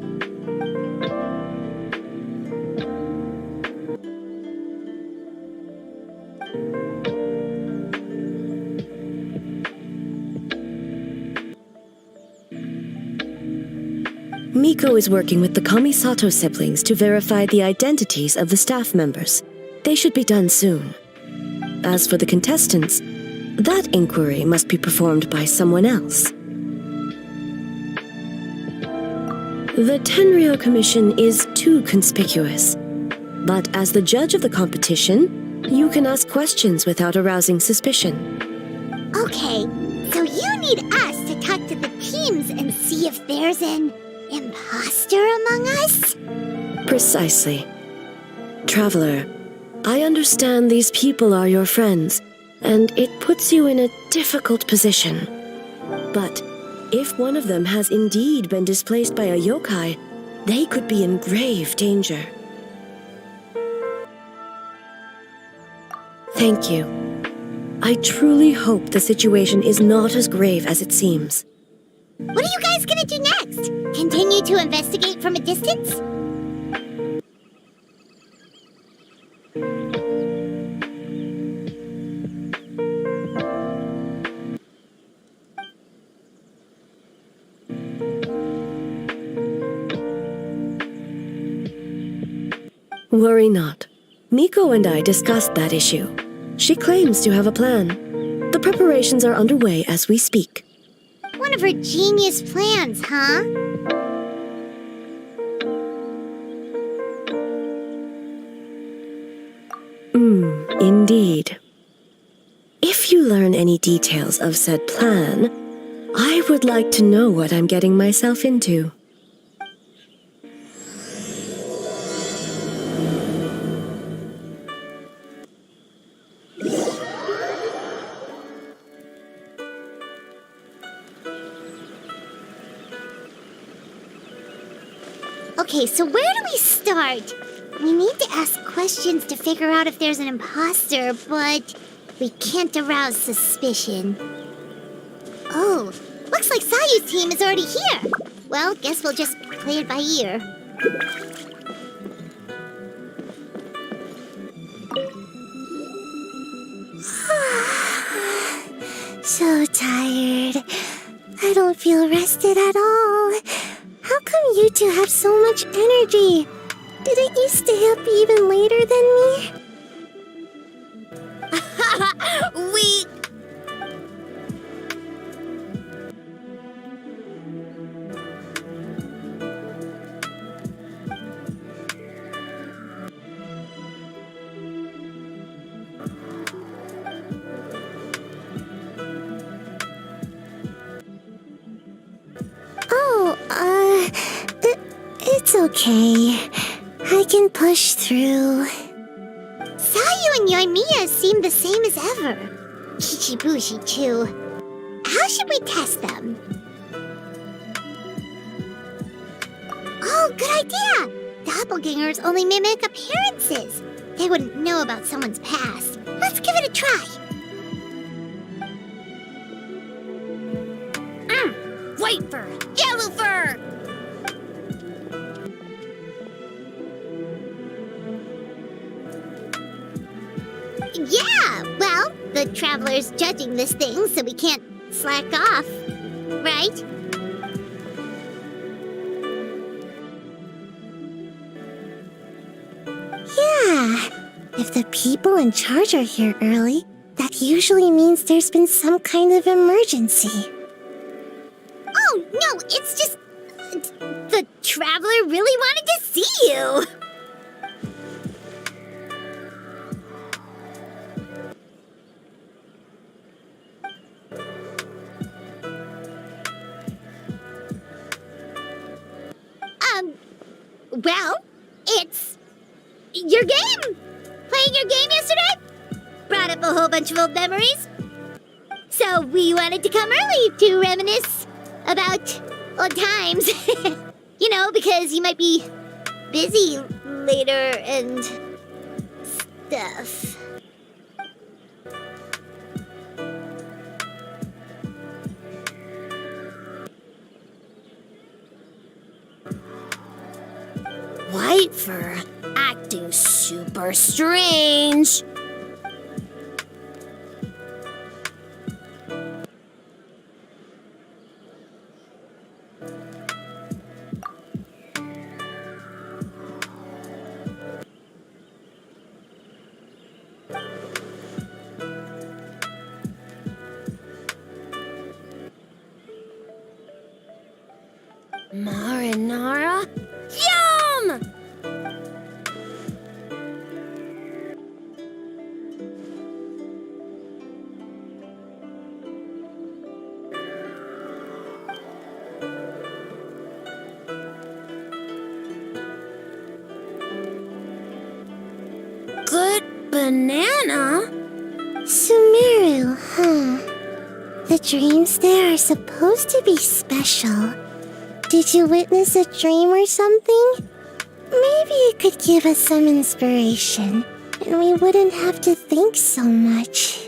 Miko is working with the Kamisato siblings to verify the identities of the staff members. They should be done soon. As for the contestants, that inquiry must be performed by someone else. The Tenryou Commission is too conspicuous. But as the judge of the competition, you can ask questions without arousing suspicion. Okay, so you need us to talk to the teams and see if there's an imposter among us? Precisely. Traveler, I understand these people are your friends, and it puts you in a difficult position. But if one of them has indeed been displaced by a yokai, they could be in grave danger. Thank you. I truly hope the situation is not as grave as it seems. What are you guys gonna do next? Continue to investigate from a distance? Worry not. Miko and I discussed that issue. She claims to have a plan. The Preparations are underway as we speak. One of her genius plans, huh? Indeed. If you learn any details of said plan, I would like to know what I'm getting myself into. Okay, so where do we start? We need to ask questions to figure out if there's an imposter, but we can't arouse suspicion. Oh, looks like Sayu's team is already here. Well, guess we'll just play it by ear. So tired. I don't feel rested at all. How come you two have so much energy? Didn't you stay up even later than me? We... It's okay. I can push through. Sayu and Yoimiya seem the same as ever. Kichibushi, too. How should we test them? Oh, good idea! Doppelgangers only mimic appearances. They wouldn't know about someone's past. Let's give it a try. White fur! Yellow fur! Yeah, well, the Traveler's judging this thing, so we can't slack off, right? Yeah, if the people in charge are here early, that usually means there's been some kind of emergency. Oh, no, it's just... the Traveler really wanted to see you! Well, it's... your game! Playing your game yesterday? Brought up a whole bunch of old memories. So we wanted to come early to reminisce about old times. You know, because you might be busy later and stuff. White fur, acting super strange. Marinara? Yum! Good banana? Sumeru, huh? The dreams there are supposed to be special. Did you witness a dream or something? Maybe it could give us some inspiration, and we wouldn't have to think so much.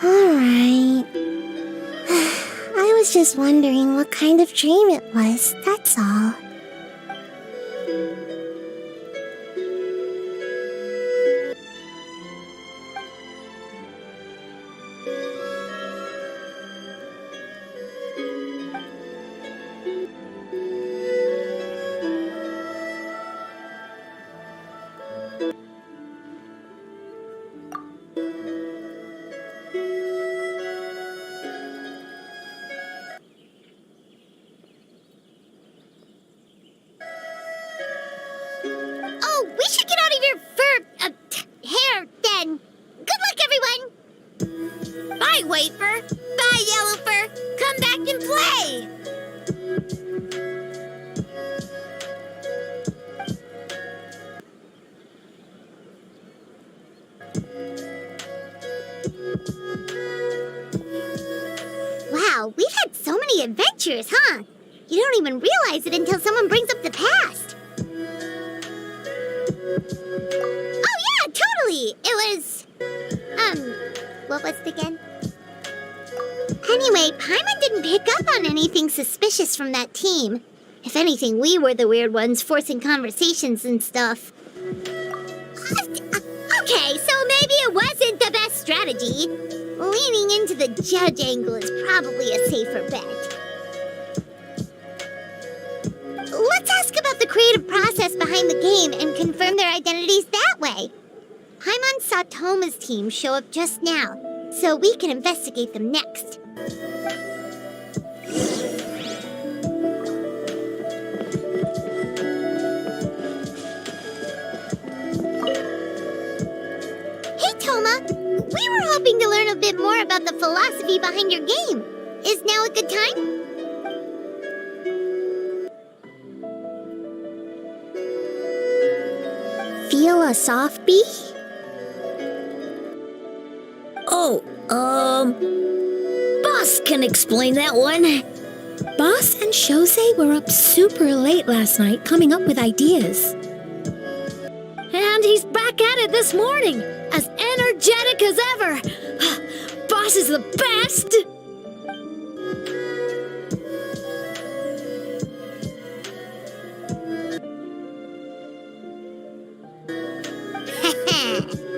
Alright. I was just wondering what kind of dream it was, that's all. Bye, Wafer. Bye, Yellowfur. Come back and play. Wow, we've had so many adventures, huh? You don't even realize it until someone brings up the past. Oh yeah, totally! It was... what was it again? Anyway, Paimon didn't pick up on anything suspicious from that team. If anything, we were the weird ones forcing conversations and stuff. Okay, so maybe it wasn't the best strategy. Leaning into the judge angle is probably a safer bet. Let's ask about the creative process behind the game and confirm their identities that way. Paimon saw Toma's team show up just now, so we can investigate them next. Hey, Toma! We were hoping to learn a bit more about the philosophy behind your game. Is now a good time? Feel a soft bee? Oh, Boss can explain that one. Boss and Shosei were up super late last night coming up with ideas. And he's back at it this morning, as energetic as ever. Boss is the best!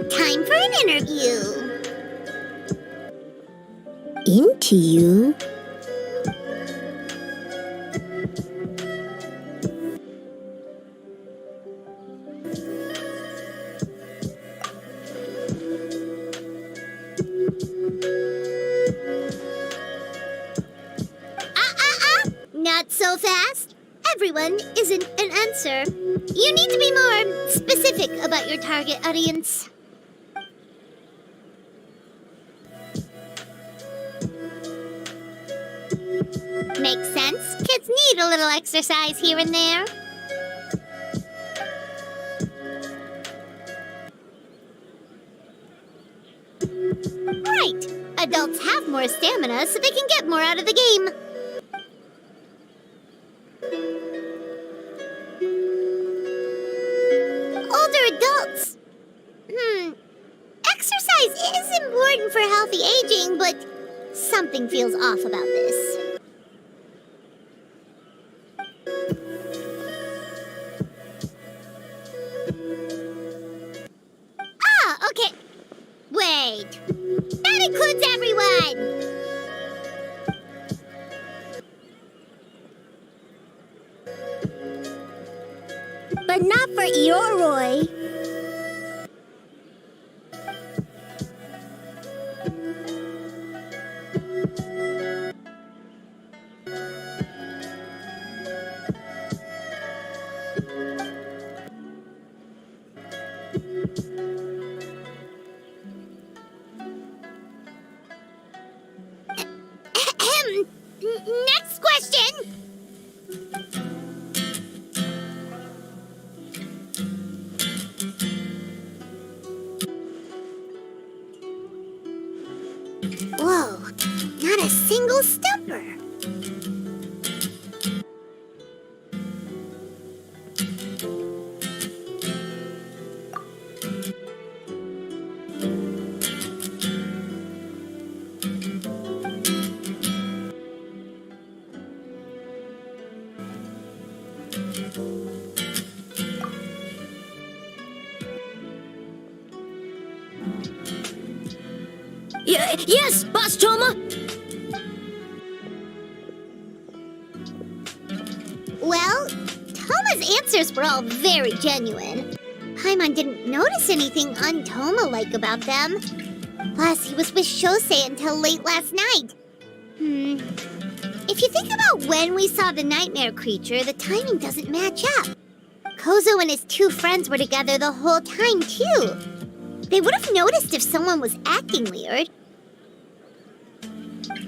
Time for an interview. Into you? Not so fast. Everyone isn't an answer. You need to be more specific about your target audience. Makes sense. Kids need a little exercise here and there. Right. Adults have more stamina, so they can get more out of the game. Older adults. Exercise is important for healthy aging, but something feels off about this. Ah, okay. Wait. That includes everyone! But not for Eoroi. Next question! Whoa, not a single stumper. Yes, Boss Toma! Well, Toma's answers were all very genuine. Paimon didn't notice anything un-Toma-like about them. Plus, he was with Shosei until late last night. If you think about when we saw the nightmare creature, the timing doesn't match up. Kozo and his two friends were together the whole time, too. They would have noticed if someone was acting weird.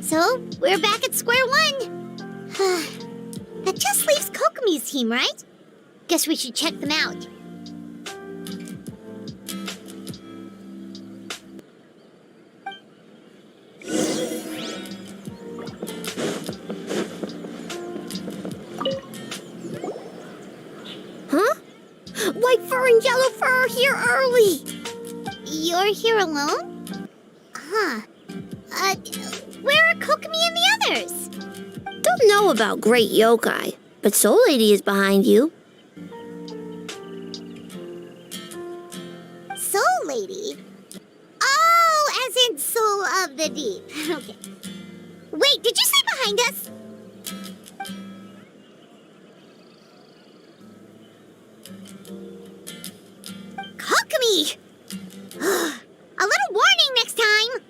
So, we're back at square one. That just leaves Kokomi's team, right? Guess we should check them out. Huh? White fur and yellow fur are here early. You're here alone? Huh. Where are Kokomi and the others? Don't know about Great Yokai, but Soul Lady is behind you. Soul Lady? Oh, as in Soul of the Deep. Okay. Wait, did you say behind us? Kokomi! A little warning next time!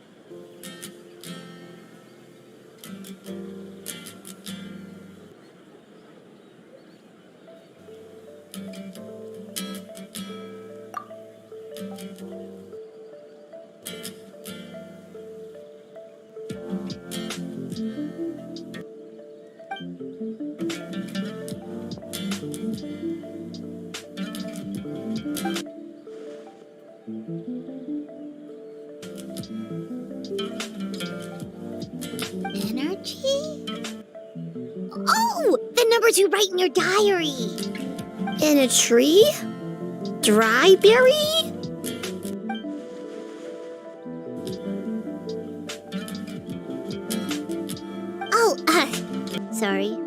Energy? Oh! The numbers you write in your diary! In a tree? Dry berry? Oh, sorry.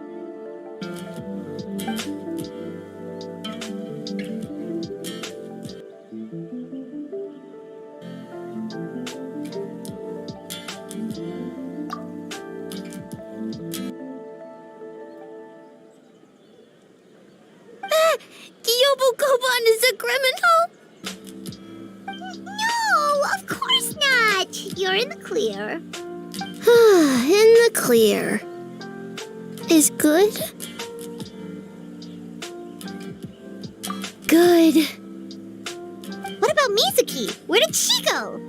Yobukoban is a criminal? No, of course not! You're in the clear. In the clear. Is good? Good. What about Mizuki? Where did she go?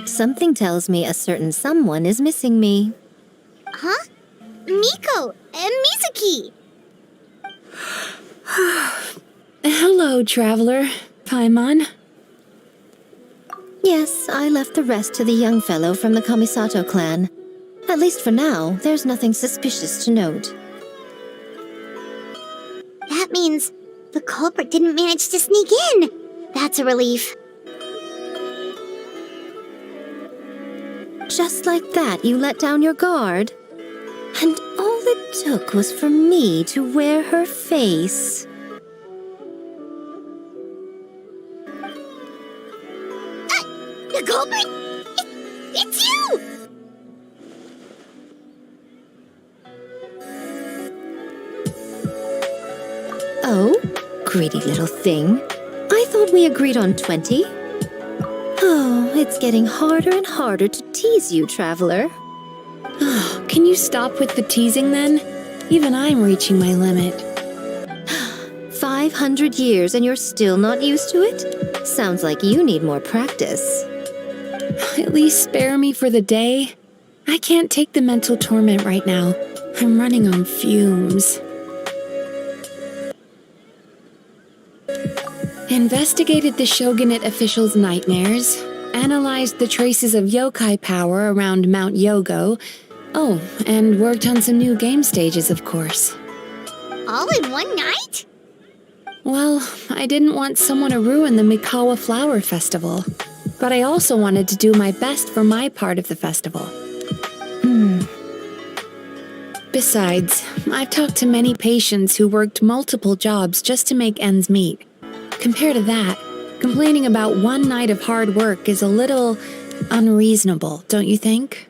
Something tells me a certain someone is missing me. Huh? Miko and Mizuki! Hello, traveler. Paimon. Yes, I left the rest to the young fellow from the Kamisato clan. At least for now, there's nothing suspicious to note. That means the culprit didn't manage to sneak in. That's a relief. Just like that, you let down your guard? And all it took was for me to wear her face. The culprit? It's you! Oh, greedy little thing. I thought we agreed on 20. Oh, it's getting harder and harder to tease you, traveler. Can you stop with the teasing then? Even I'm reaching my limit. 500 years and you're still not used to it? Sounds like you need more practice. At least spare me for the day. I can't take the mental torment right now. I'm running on fumes. Investigated the shogunate officials' nightmares, analyzed the traces of yokai power around Mount Yogo. Oh, and worked on some new game stages, of course. All in one night? Well, I didn't want someone to ruin the Mikawa Flower Festival, but I also wanted to do my best for my part of the festival. Besides, I've talked to many patients who worked multiple jobs just to make ends meet. Compared to that, complaining about one night of hard work is a little unreasonable, don't you think?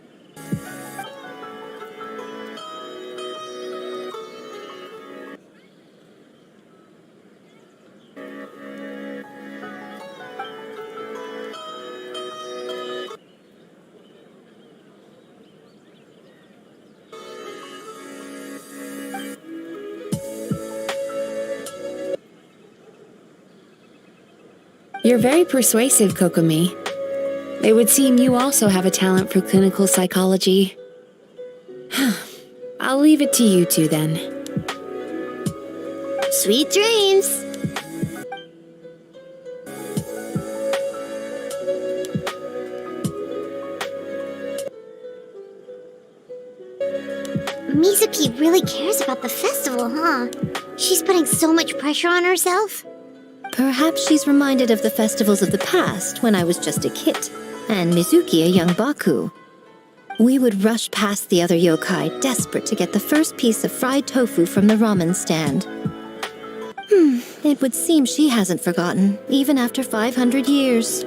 You're very persuasive, Kokomi. It would seem you also have a talent for clinical psychology. I'll leave it to you two then. Sweet dreams! Mizuki really cares about the festival, huh? She's putting so much pressure on herself. Perhaps she's reminded of the festivals of the past when I was just a kid, and Mizuki a young Baku. We would rush past the other yokai, desperate to get the first piece of fried tofu from the ramen stand. It would seem she hasn't forgotten, even after 500 years.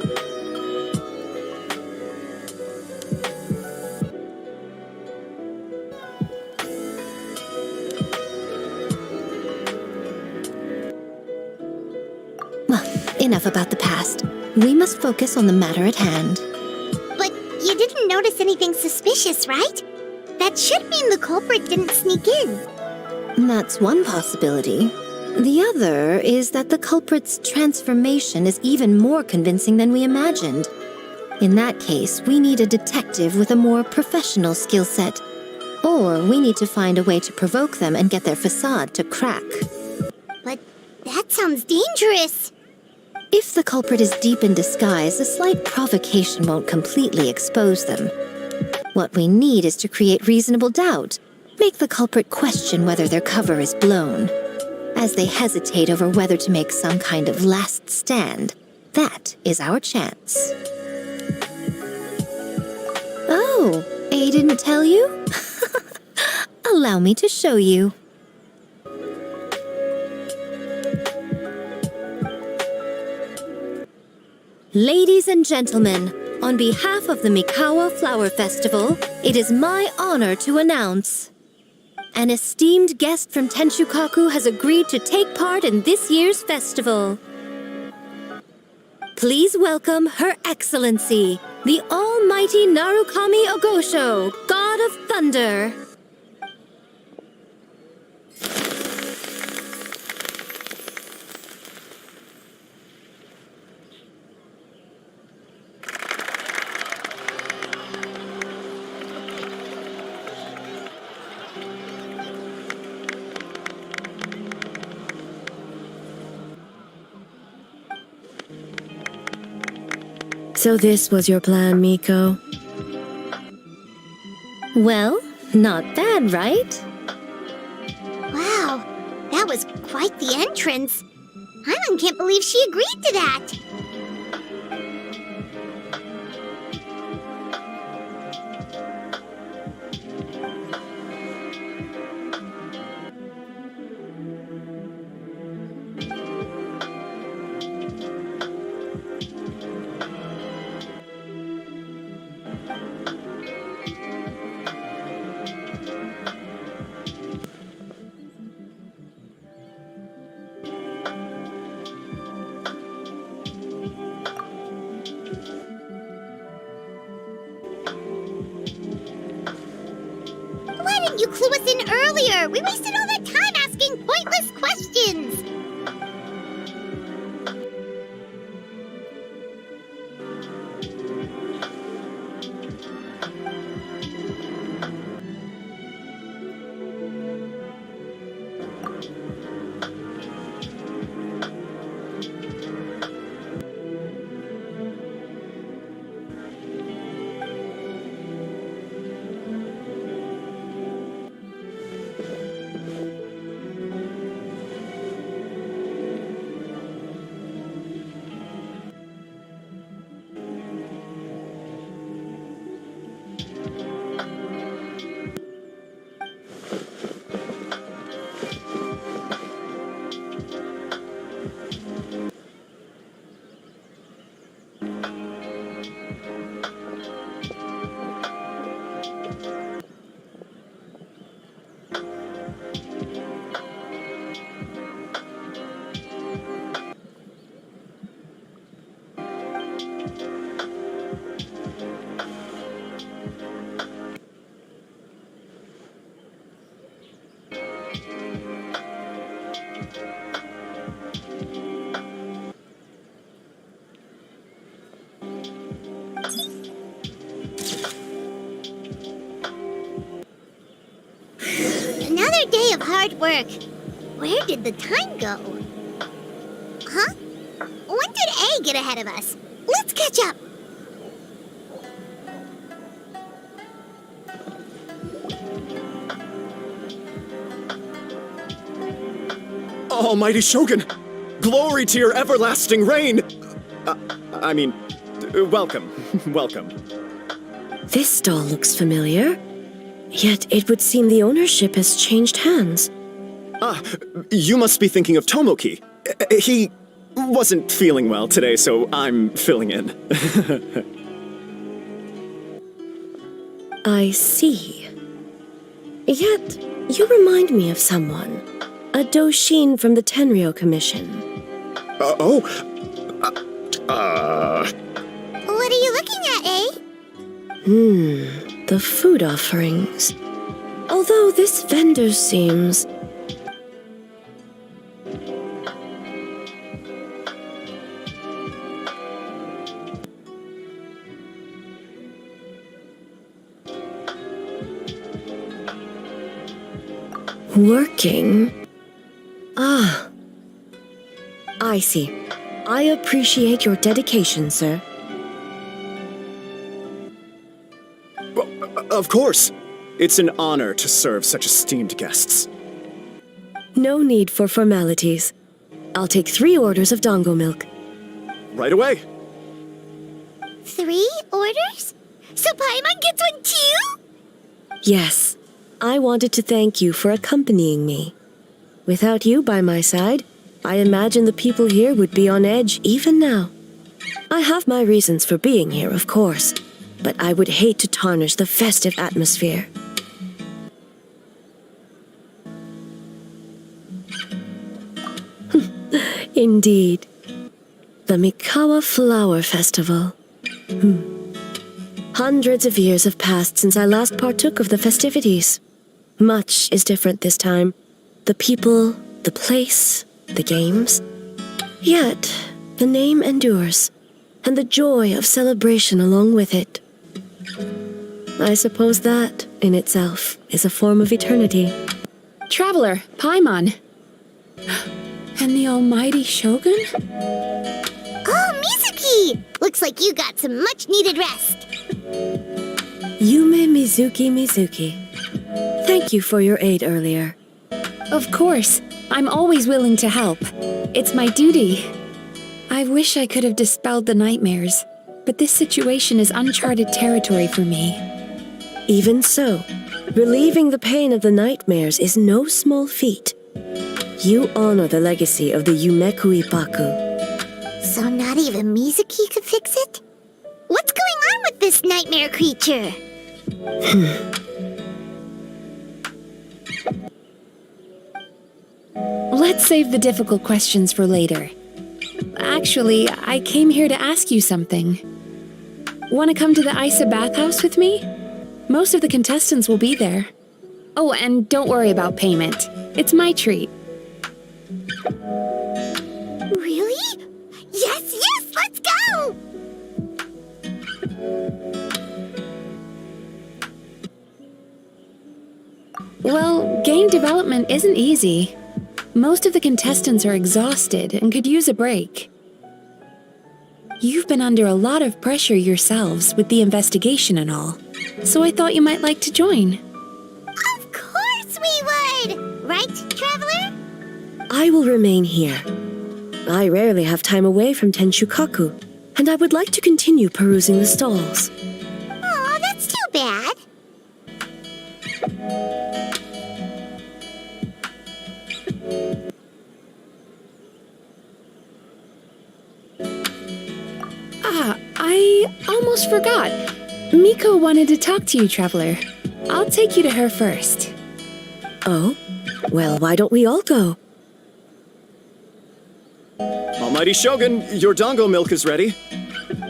Enough about the past. We must focus on the matter at hand. But you didn't notice anything suspicious, right? That should mean the culprit didn't sneak in. That's one possibility. The other is that the culprit's transformation is even more convincing than we imagined. In that case, we need a detective with a more professional skill set. Or we need to find a way to provoke them and get their facade to crack. But that sounds dangerous. If the culprit is deep in disguise, a slight provocation won't completely expose them. What we need is to create reasonable doubt. Make the culprit question whether their cover is blown. As they hesitate over whether to make some kind of last stand, that is our chance. Oh, A didn't tell you? Allow me to show you. Ladies and gentlemen, on behalf of the Mikawa Flower Festival, it is my honor to announce an esteemed guest from Tenshukaku has agreed to take part in this year's festival. Please welcome Her Excellency, the Almighty Narukami Ogosho, God of Thunder. So this was your plan, Miko? Well, not bad, right? Wow, that was quite the entrance. Hyman can't believe she agreed to that. Why didn't you clue us in earlier? We wasted all that time asking pointless questions. of hard work. Where did the time go? Huh? When did A get ahead of us? Let's catch up. Almighty Shogun! Glory to your everlasting reign! Welcome. Welcome. This stall looks familiar. Yet it would seem the ownership has changed hands. Ah, you must be thinking of Tomoki. He wasn't feeling well today, so I'm filling in. I see. Yet, you remind me of someone. A Doshin from the Tenryo Commission. What are you looking at, eh? The food offerings. Although this vendor seems... working? Ah. I see. I appreciate your dedication, sir. Of course. It's an honor to serve such esteemed guests. No need for formalities. I'll take 3 orders of dango milk. Right away. 3 orders? So Paimon gets one too? Yes. I wanted to thank you for accompanying me. Without you by my side, I imagine the people here would be on edge even now. I have my reasons for being here, of course, but I would hate to tarnish the festive atmosphere. Indeed. The Mikawa Flower Festival. Hundreds of years have passed since I last partook of the festivities. Much is different this time. The people, the place, the games. Yet, the name endures, and the joy of celebration along with it. I suppose that, in itself, is a form of eternity. Traveler, Paimon. And the almighty Shogun? Oh, Mizuki! Looks like you got some much-needed rest. Yume Mizuki. Thank you for your aid earlier. Of course. I'm always willing to help. It's my duty. I wish I could have dispelled the nightmares, but this situation is uncharted territory for me. Even so, relieving the pain of the nightmares is no small feat. You honor the legacy of the Yumekui Baku. So not even Mizuki could fix it? What's going on with this nightmare creature? Let's save the difficult questions for later. Actually, I came here to ask you something. Want to come to the Isa bathhouse with me? Most of the contestants will be there. Oh, and don't worry about payment. It's my treat. Really? Yes, let's go! Well, game development isn't easy. Most of the contestants are exhausted and could use a break. You've been under a lot of pressure yourselves with the investigation and all, so I thought you might like to join. Of course we would! Right, Traveler? I will remain here. I rarely have time away from Tenshukaku, and I would like to continue perusing the stalls. Aw, that's too bad. I almost forgot. Miko wanted to talk to you, Traveler. I'll take you to her first. Oh? Well, why don't we all go? Almighty Shogun, your dango milk is ready.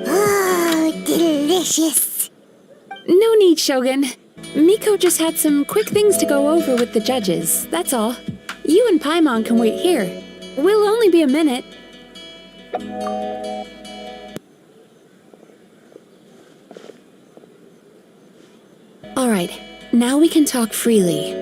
Oh, delicious. No need, Shogun. Miko just had some quick things to go over with the judges, that's all. You and Paimon can wait here. We'll only be a minute. Alright, now we can talk freely.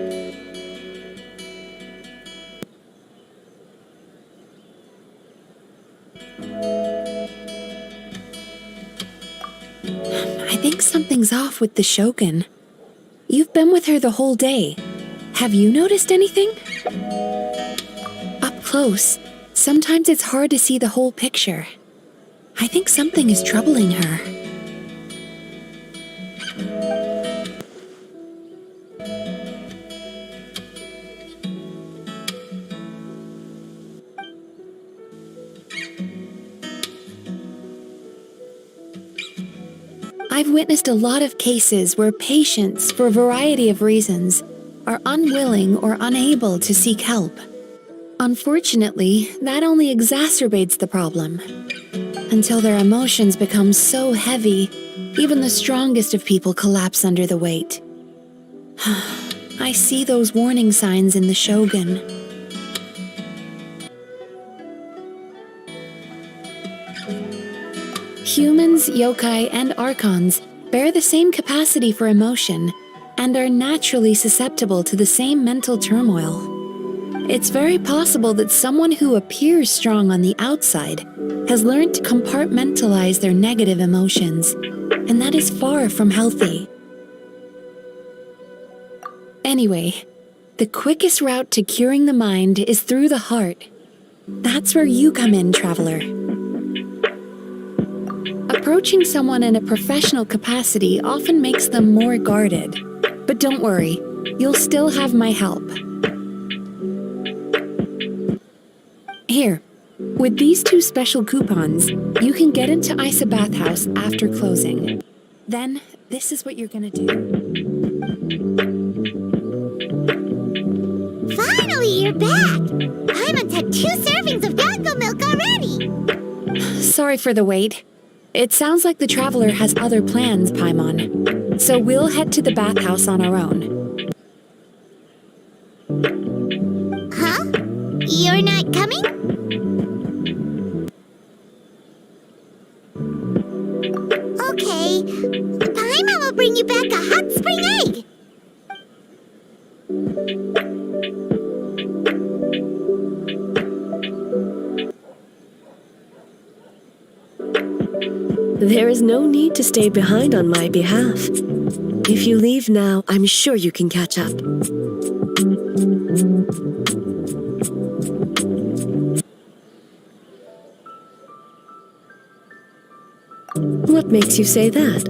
I think something's off with the Shogun. You've been with her the whole day. Have you noticed anything? Up close, sometimes it's hard to see the whole picture. I think something is troubling her. I've witnessed a lot of cases where patients, for a variety of reasons, are unwilling or unable to seek help. Unfortunately, that only exacerbates the problem. Until their emotions become so heavy, even the strongest of people collapse under the weight. I see those warning signs in the Shogun. Humans, yokai, and archons bear the same capacity for emotion and are naturally susceptible to the same mental turmoil. It's very possible that someone who appears strong on the outside has learned to compartmentalize their negative emotions, and that is far from healthy. Anyway, the quickest route to curing the mind is through the heart. That's where you come in, traveler. Approaching someone in a professional capacity often makes them more guarded. But don't worry, you'll still have my help. Here, with these 2 special coupons, you can get into Isa Bathhouse after closing. Then, this is what you're gonna do. Finally, you're back! Paimon's had 2 servings of Yango milk already! Sorry for the wait. It sounds like the traveler has other plans, Paimon. So we'll head to the bathhouse on our own. Huh? You're not coming? Okay. Paimon will bring you back a hot spring egg! There is no need to stay behind on my behalf. If you leave now, I'm sure you can catch up. What makes you say that?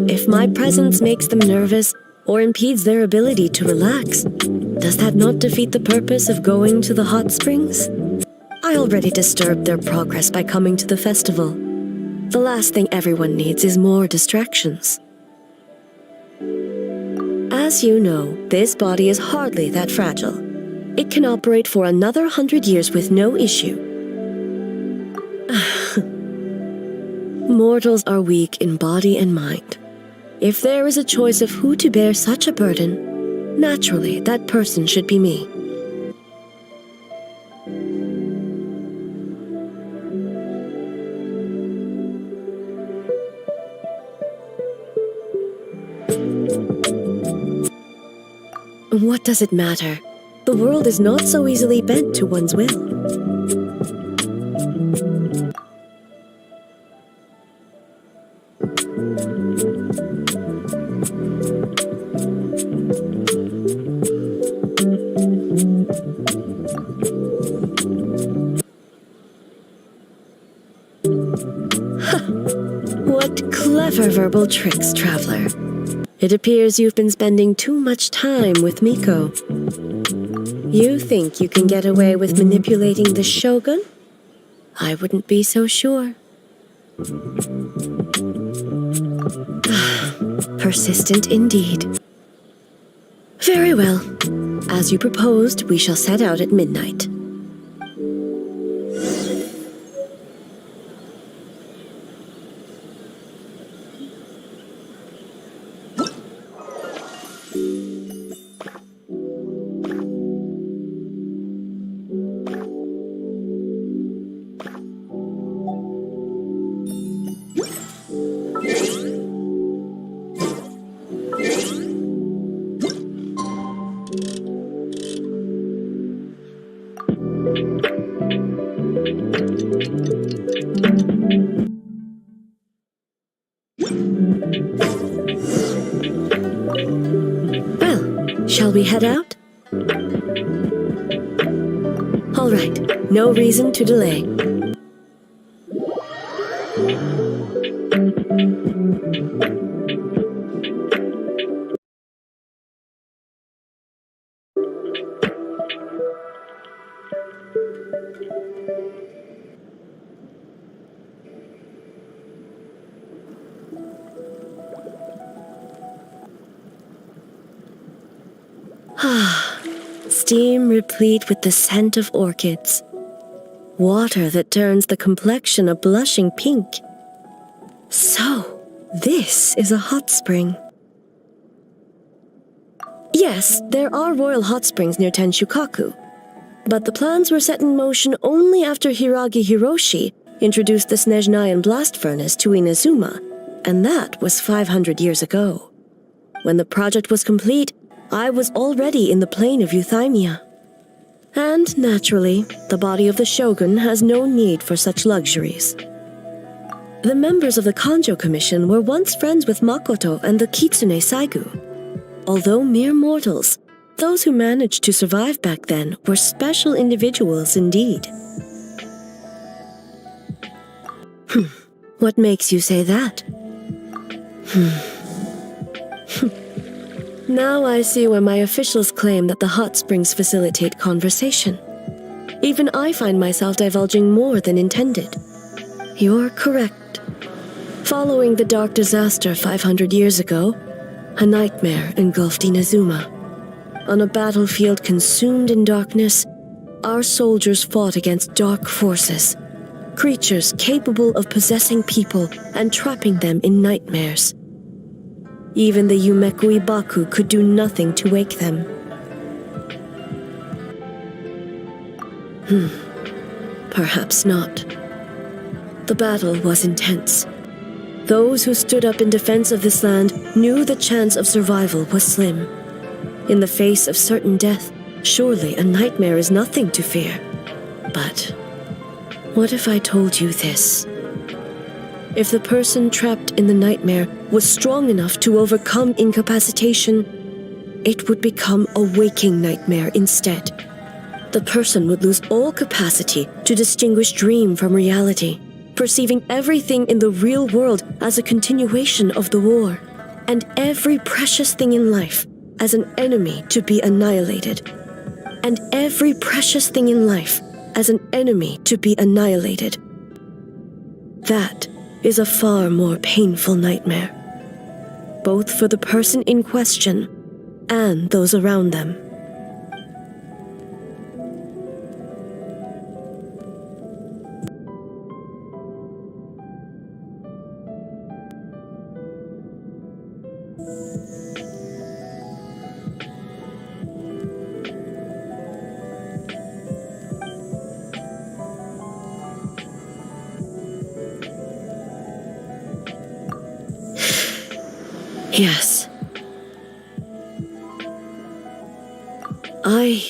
If my presence makes them nervous or impedes their ability to relax, does that not defeat the purpose of going to the hot springs? I already disturbed their progress by coming to the festival. The last thing everyone needs is more distractions. As you know, this body is hardly that fragile. It can operate for another 100 years with no issue. Mortals are weak in body and mind. If there is a choice of who to bear such a burden, naturally, that person should be me. What does it matter? The world is not so easily bent to one's will. What clever verbal tricks, traveler. It appears you've been spending too much time with Miko. You think you can get away with manipulating the Shogun? I wouldn't be so sure. Persistent indeed. Very well. As you proposed, we shall set out at midnight. Well, shall we head out? All right, no reason to delay. Steam replete with the scent of orchids. Water that turns the complexion a blushing pink. So, this is a hot spring. Yes, there are royal hot springs near Tenshukaku, but the plans were set in motion only after Hiragi Hiroshi introduced the Snezhnayan blast furnace to Inazuma, and that was 500 years ago. When the project was complete, I was already in the plain of Euthymia. And, naturally, the body of the shogun has no need for such luxuries. The members of the Kanjo Commission were once friends with Makoto and the Kitsune Saigu. Although mere mortals, those who managed to survive back then were special individuals indeed. What makes you say that? Now I see why my officials claim that the hot springs facilitate conversation. Even I find myself divulging more than intended. You're correct. Following the dark disaster 500 years ago, a nightmare engulfed Inazuma. On a battlefield consumed in darkness, our soldiers fought against dark forces, creatures capable of possessing people and trapping them in nightmares. Even the Yumekui Baku could do nothing to wake them. Perhaps not. The battle was intense. Those who stood up in defense of this land knew the chance of survival was slim. In the face of certain death, surely a nightmare is nothing to fear. But what if I told you this? If the person trapped in the nightmare was strong enough to overcome incapacitation, it would become a waking nightmare instead. The person would lose all capacity to distinguish dream from reality, perceiving everything in the real world as a continuation of the war, and every precious thing in life as an enemy to be annihilated, and every precious thing in life as an enemy to be annihilated. That is a far more painful nightmare, both for the person in question and those around them. Yes. I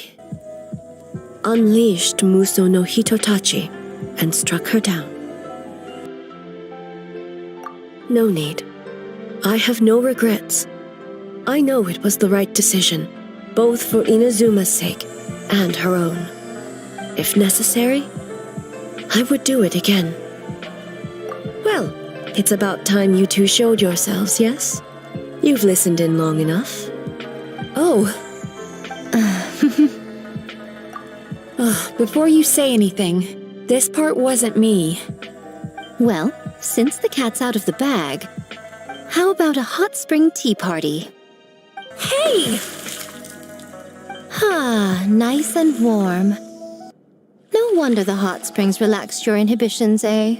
unleashed Muso no Hitotachi and struck her down. No need. I have no regrets. I know it was the right decision, both for Inazuma's sake and her own. If necessary, I would do it again. Well, it's about time you two showed yourselves, yes? You've listened in long enough. Before you say anything, this part wasn't me. Well, since the cat's out of the bag, how about a hot spring tea party? Hey! Nice and warm. No wonder the hot springs relaxed your inhibitions, eh?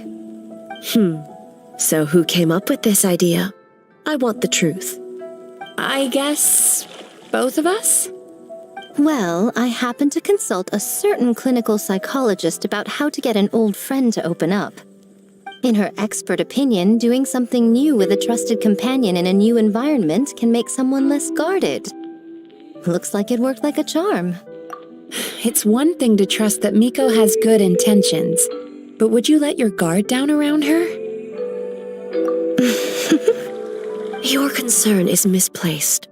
So who came up with this idea? I want the truth. I guess both of us? Well, I happened to consult a certain clinical psychologist about how to get an old friend to open up. In her expert opinion, doing something new with a trusted companion in a new environment can make someone less guarded. Looks like it worked like a charm. It's one thing to trust that Miko has good intentions, but would you let your guard down around her? Your concern is misplaced.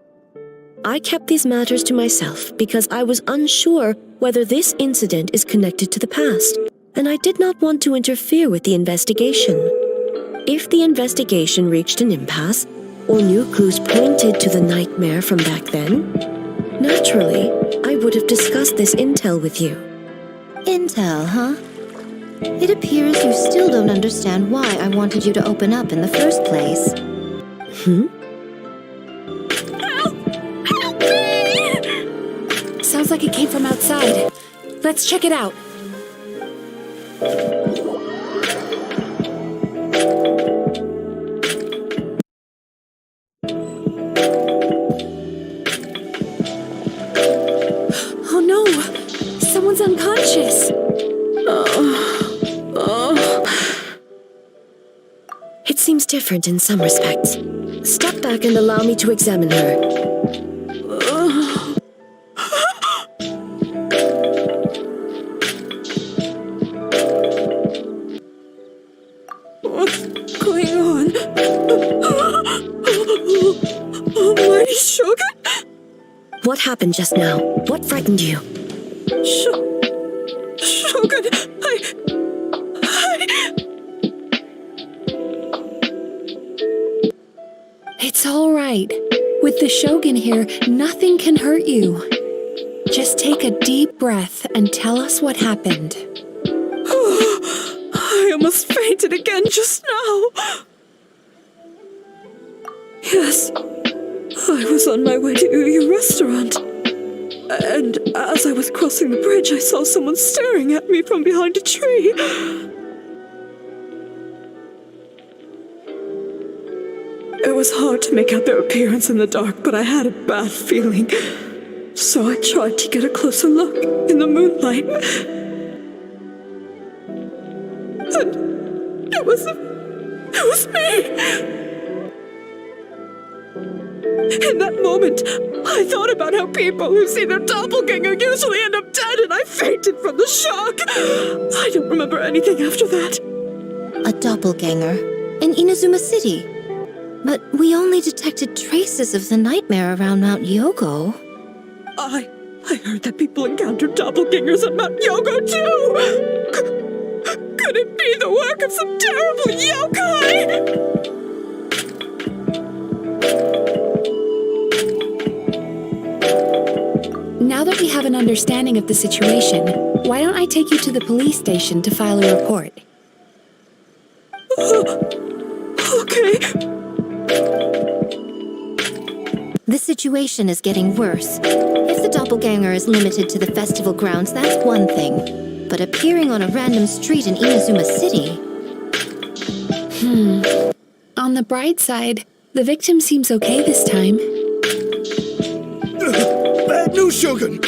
I kept these matters to myself because I was unsure whether this incident is connected to the past, and I did not want to interfere with the investigation. If the investigation reached an impasse, or new clues pointed to the nightmare from back then, naturally, I would have discussed this intel with you. Intel, huh? It appears you still don't understand why I wanted you to open up in the first place. Sounds like it came from outside. Let's check it out. Oh no! Someone's unconscious! It seems different in some respects. Step back and allow me to examine her. What's going on? Mighty Shogun? What happened just now? What frightened you? Shogun, It's all right. With the Shogun here, nothing can hurt you. Just take a deep breath and tell us what happened. I almost fainted again just now. Yes, I was on my way to your restaurant. And as I was crossing the bridge, I saw someone staring at me from behind a tree. It was hard to make out their appearance in the dark, but I had a bad feeling. So I tried to get a closer look in the moonlight. And it was me! In that moment, I thought about how people who see their doppelganger usually end up dead, and I fainted from the shock. I don't remember anything after that. A doppelganger in Inazuma City. But we only detected traces of the nightmare around Mount Yogo. I heard that people encountered doppelgangers at Mount Yogo too! Could it be the work of some terrible yokai? Now that we have an understanding of the situation, why don't I take you to the police station to file a report? Okay. The situation is getting worse. If the doppelganger is limited to the festival grounds, that's one thing. But appearing on a random street in Inazuma City... On the bright side, the victim seems okay this time. Bad news, Shogun!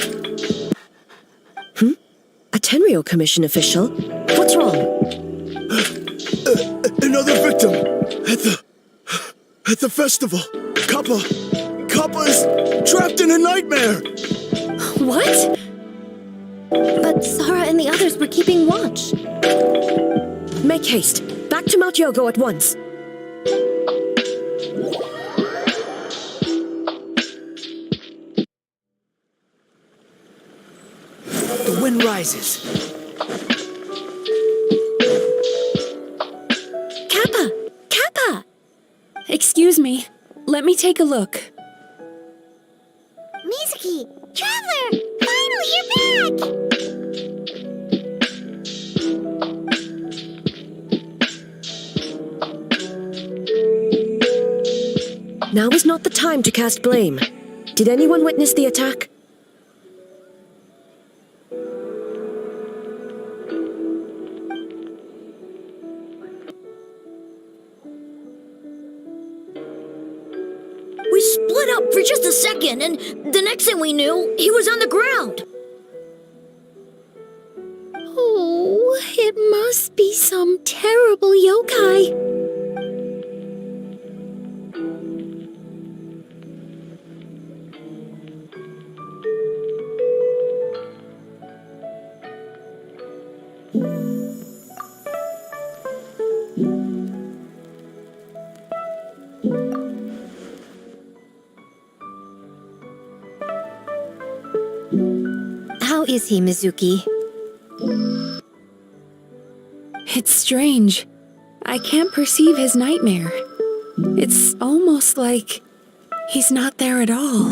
A Tenryou Commission official? What's wrong? Another victim! At the festival! Kappa is trapped in a nightmare! What? But Sara and the others were keeping watch. Make haste. Back to Mount Yogo at once. The wind rises. Kappa! Excuse me. Let me take a look. Mizuki! Traveler! Finally, you're back! Now is not the time to cast blame. Did anyone witness the attack? We split up for just a second, and the next thing we knew, he was on the ground. Oh, it must be some terrible yokai. How is he, Mizuki? It's strange. I can't perceive his nightmare. It's almost like he's not there at all.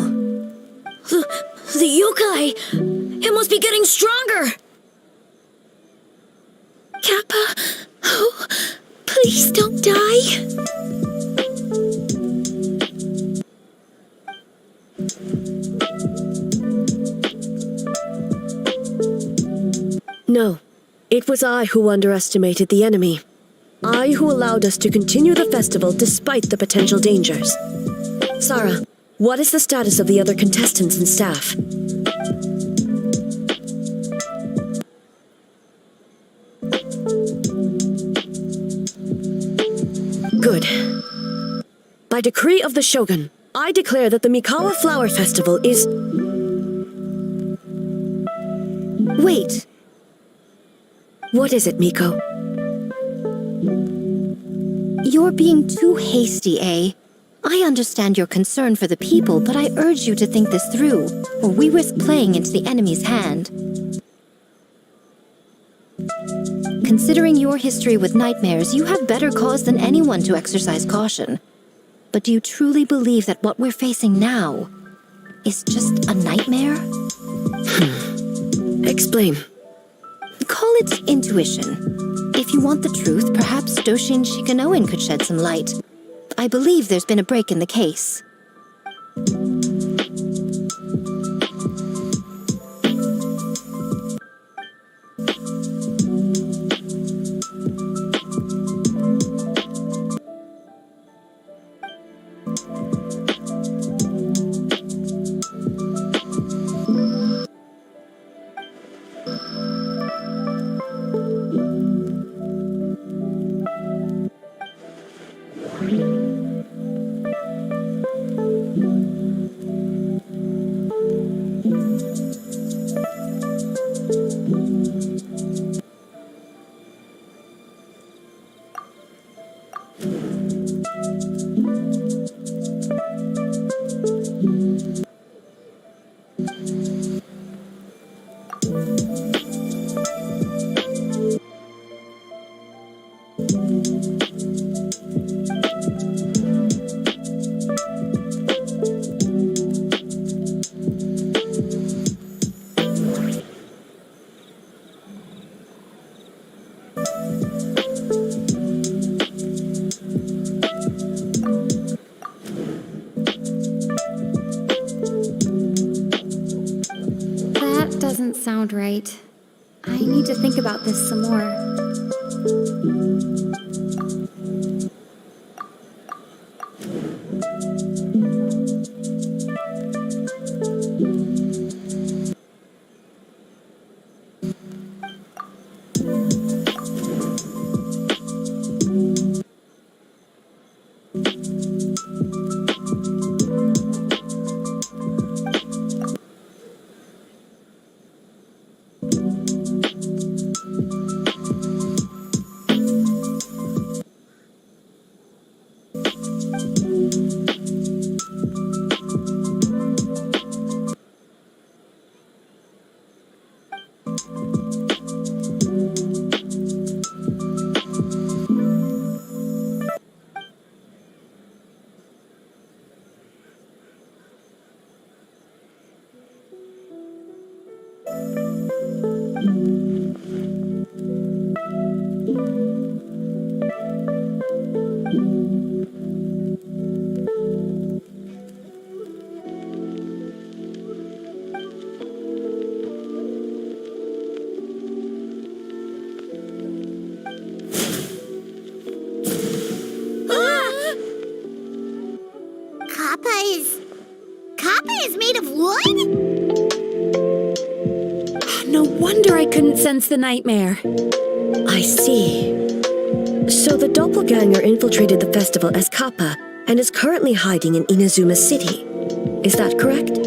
The yokai! It must be getting stronger! Kappa, oh, please don't die. No, it was I who underestimated the enemy. I who allowed us to continue the festival despite the potential dangers. Sarah, what is the status of the other contestants and staff? Good. By decree of the Shogun, I declare that the Mikawa Flower Festival is... Wait. What is it, Miko? You're being too hasty, eh? I understand your concern for the people, but I urge you to think this through, or we risk playing into the enemy's hand. Considering your history with nightmares, you have better cause than anyone to exercise caution. But do you truly believe that what we're facing now is just a nightmare? Explain. Call it intuition. If you want the truth, perhaps Doshin Shikanoin could shed some light. I believe there's been a break in the case. Doesn't sound right. I need to think about this some more. Kappa is made of wood? No wonder I couldn't sense the nightmare. I see. So the doppelganger infiltrated the festival as Kappa and is currently hiding in Inazuma City. Is that correct?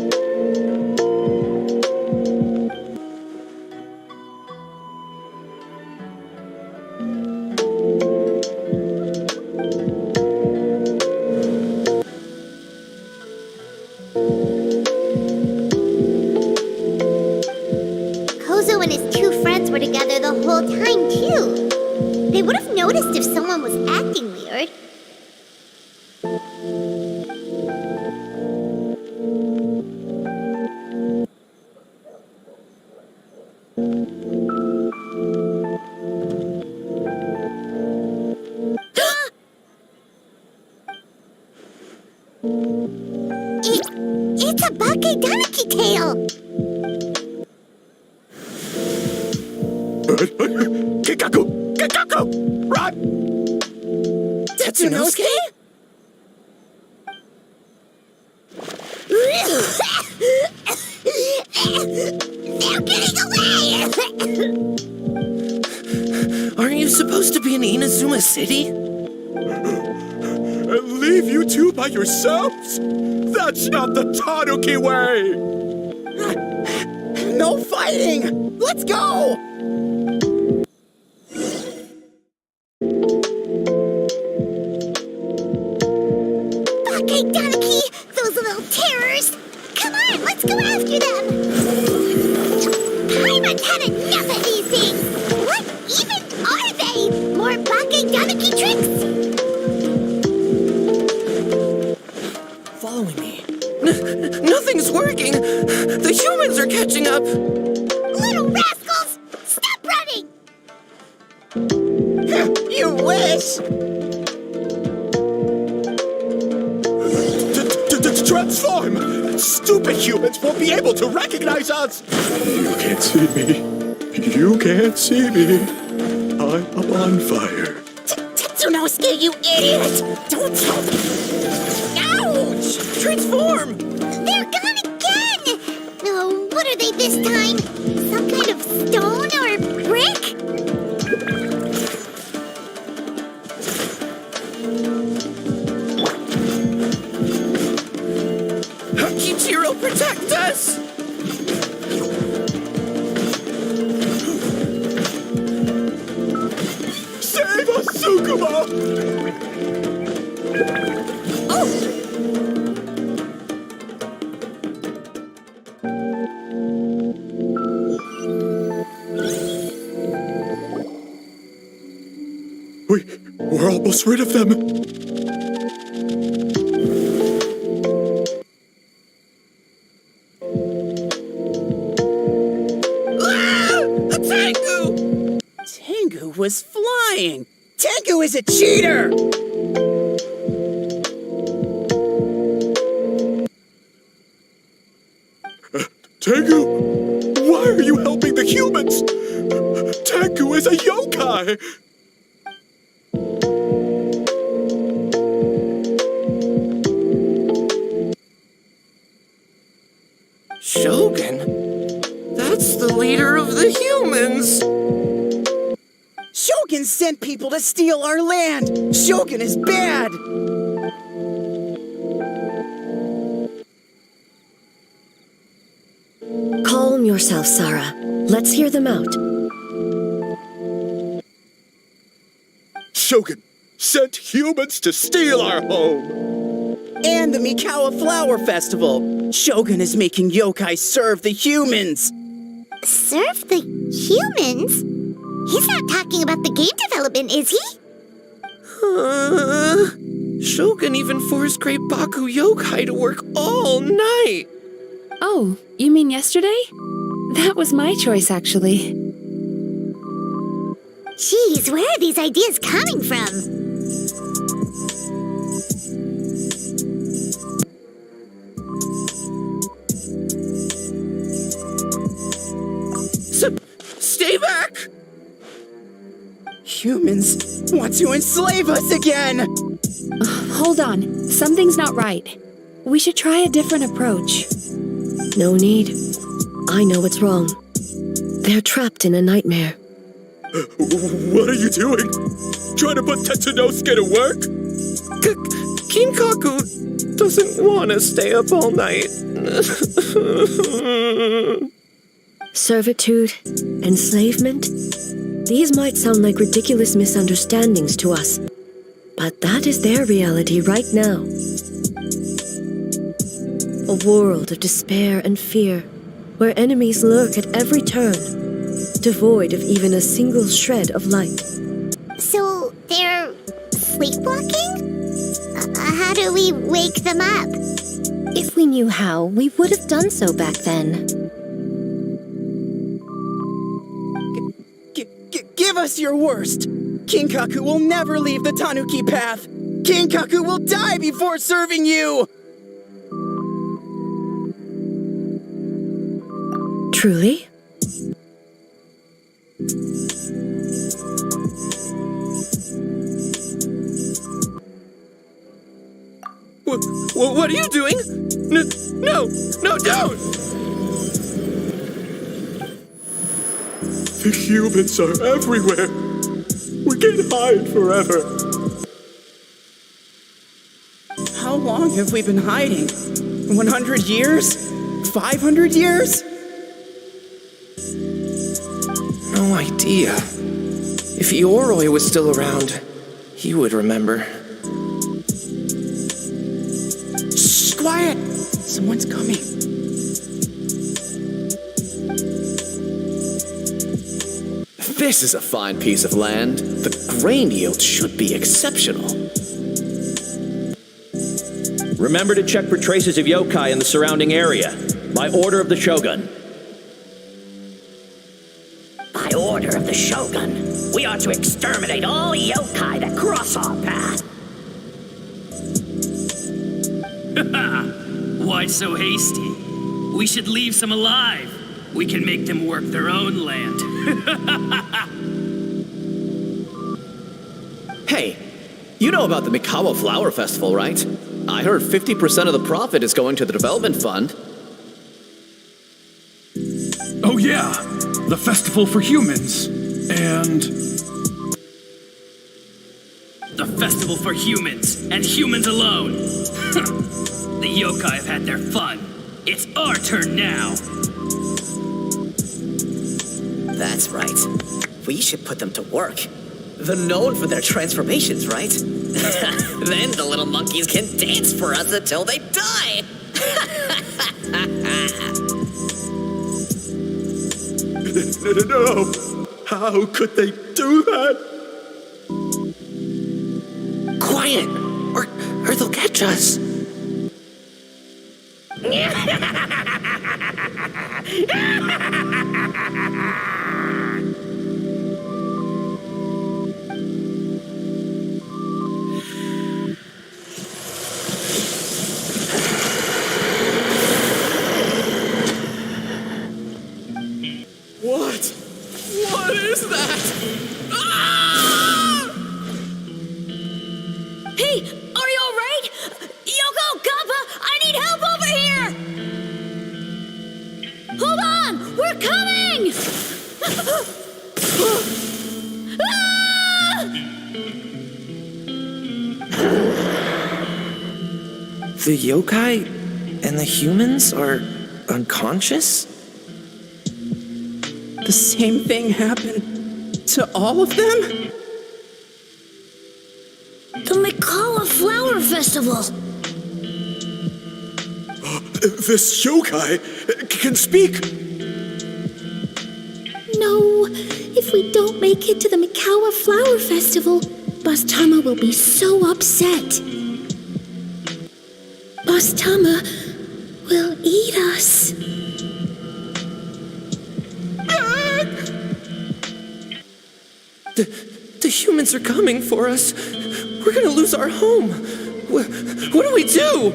together the whole time, too. They would have noticed if someone was acting weird. It's a Bakedanaki tail! Kikaku! Kikaku! Run! Tetsunosuke? They're getting away! Aren't you supposed to be in Inazuma City? And leave you two by yourselves? That's not the Tanuki way! No fighting! Let's go! Bakedanaki! Those little terrors! Come on, let's go after them! Paimon had enough of these things! What even are they? More Bakedanaki tricks? Following me. Nothing's working! The humans are catching up! Little rascals! Stop running! You wish! Transform! Stupid humans won't be able to recognize us! You can't see me. You can't see me. I'm up on fire. Tetsunosuke, you idiot! Don't tell me! Ouch! Transform! They're gone again! Oh, what are they this time? Some kind of stone or brick? Kichiro, protect us! Save us, Sukuma! We're almost rid of them. Tengu was flying! Tengu is a cheater! Tengu, why are you helping the humans? Tengu is a yokai! Shogun? That's the leader of the humans! Shogun sent people to steal our land! Shogun is bad! Calm yourself, Sarah. Let's hear them out. Shogun sent humans to steal our home! And the Mikawa Flower Festival! Shogun is making yokai serve the humans! Serve the humans? He's not talking about the game development, is he? Shogun even forced Great Baku Yokai to work all night! Oh, you mean yesterday? That was my choice, actually. Jeez, where are these ideas coming from? Stay back! Humans want to enslave us again! Hold on. Something's not right. We should try a different approach. No need. I know what's wrong. They're trapped in a nightmare. What are you doing? Trying to put Tetsunosuke to work? Kinkaku doesn't want to stay up all night. Servitude, enslavement, these might sound like ridiculous misunderstandings to us, but that is their reality right now. A world of despair and fear, where enemies lurk at every turn. devoid of even a single shred of light. So they're sleepwalking? How do we wake them up? If we knew how, we would have done so back then. Give us your worst! Kinkaku will never leave the Tanuki path! Kinkaku will die before serving you! Truly? What are you doing? No, don't! The humans are everywhere. We can't hide forever. How long have we been hiding? 100 years? 500 years? No idea. If Ioroi was still around, he would remember. Shh, quiet! Someone's coming. This is a fine piece of land. The grain yield should be exceptional. Remember to check for traces of yokai in the surrounding area. By order of the Shogun. By order of the Shogun, we ought to exterminate all yokai that cross our path. Why so hasty? We should leave some alive. We can make them work their own land. Hey, you know about the Mikawa Flower Festival, right? I heard 50% of the profit is going to the development fund. Oh yeah, the festival for humans. And... The festival for humans, and humans alone. The yokai have had their fun. It's our turn now. That's right. We should put them to work. They're known for their transformations, right? Then the little monkeys can dance for us until they die! No! How could they do that? Quiet, or they'll catch us. What is that? Hey, are you alright? Yoko, Kappa, I need help over here! Hold on! We're coming! The yokai and the humans are unconscious? The same thing happened to all of them? The Mikawa Flower Festival! This yokai can speak! No, if we don't make it to the Mikawa Flower Festival, Boss Tama will be so upset. Boss Tama will eat us. The humans are coming for us. We're gonna lose our home. What do we do?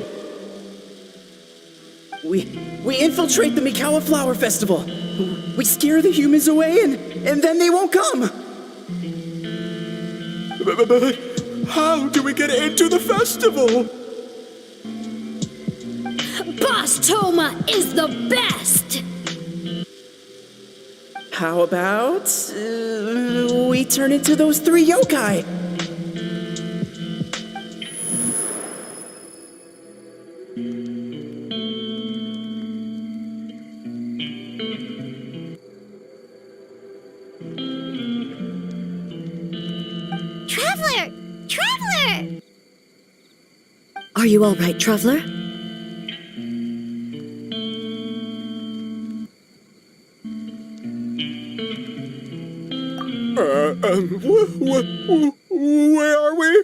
We infiltrate the Mikawa Flower Festival. We scare the humans away and then they won't come. But how do we get into the festival? Boss Toma is the best! How about we turn into those 3 yokai? Traveler! Traveler! Are you all right, Traveler? Where are we?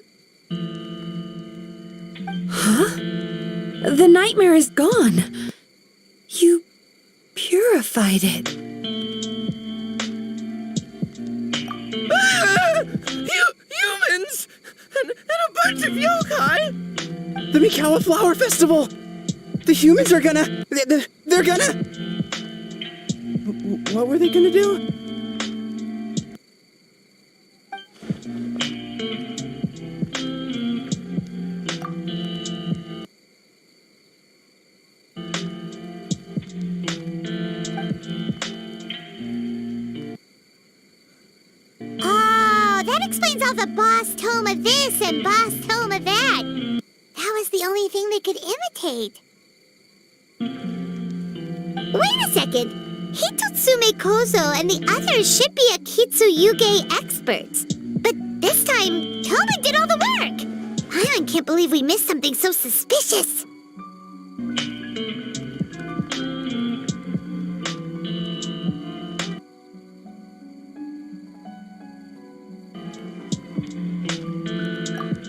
Huh? The nightmare is gone. You purified it. Humans! And a bunch of yokai! The Mikawa Flower Festival! The humans are gonna... They're gonna... What were they gonna do? That explains all the boss tome of this and boss tome of that. That was the only thing they could imitate. Wait a second. Hitotsume Kozo and the others should be Kitsuyuge experts. But this time, Toma did all the work. I can't believe we missed something so suspicious.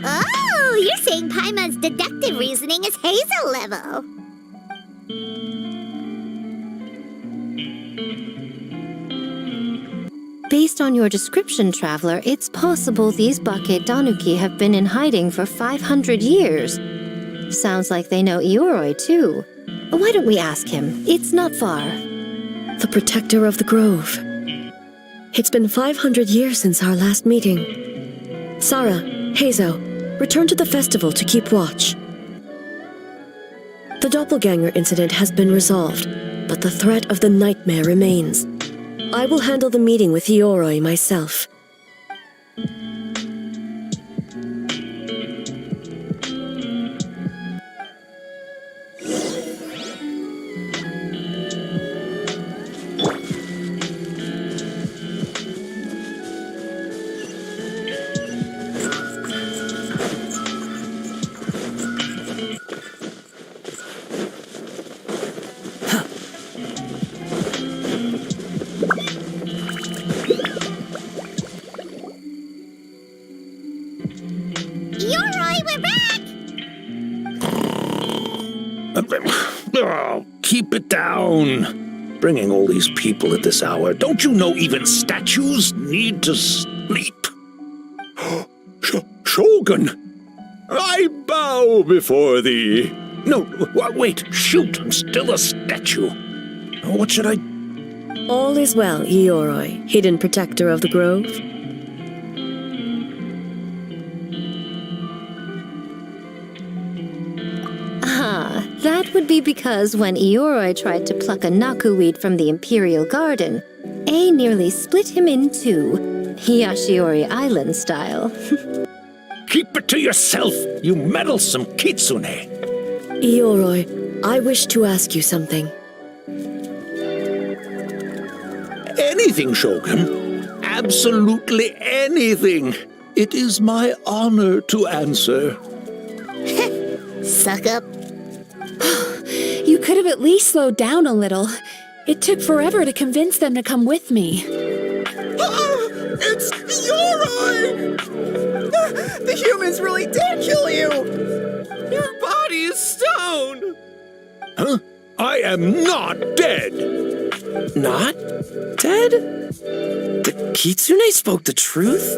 Oh, you're saying Paimon's deductive reasoning is Hazel level. Based on your description, Traveler, it's possible these Bake Danuki have been in hiding for 500 years. Sounds like they know Ioroi, too. Why don't we ask him? It's not far. The protector of the grove. It's been 500 years since our last meeting. Sarah, Hazo, return to the festival to keep watch. The doppelganger incident has been resolved, but the threat of the nightmare remains. I will handle the meeting with Ioroi myself. Oh, keep it down. Bringing all these people at this hour. Don't you know even statues need to sleep? Shogun! I bow before thee. No, wait, shoot, I'm still a statue. What should I... All is well, Ioroi, hidden protector of the grove. That would be because when Ioroi tried to pluck a nakuweed from the Imperial Garden, A nearly split him in two, Yashiori Island style. Keep it to yourself, you meddlesome kitsune! Ioroi, I wish to ask you something. Anything, Shogun. Absolutely anything. It is my honor to answer. Suck up. You could have at least slowed down a little. It took forever to convince them to come with me. It's Ioroi! The humans really did kill you! Your body is stone! Huh? I am not dead! Not dead? The Kitsune spoke the truth?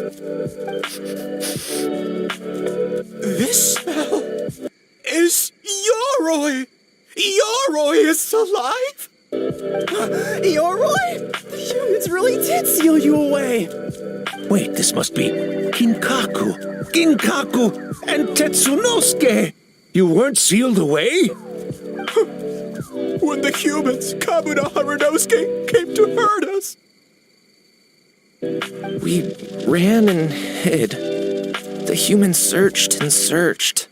This smell is Ioroi! Ioroi is alive? Ioroi? The humans really did seal you away! Wait, this must be Ginkaku, and Tetsunosuke! You weren't sealed away? When the humans, Kabuna Harunosuke, came to hurt us. We ran and hid. The humans searched and searched.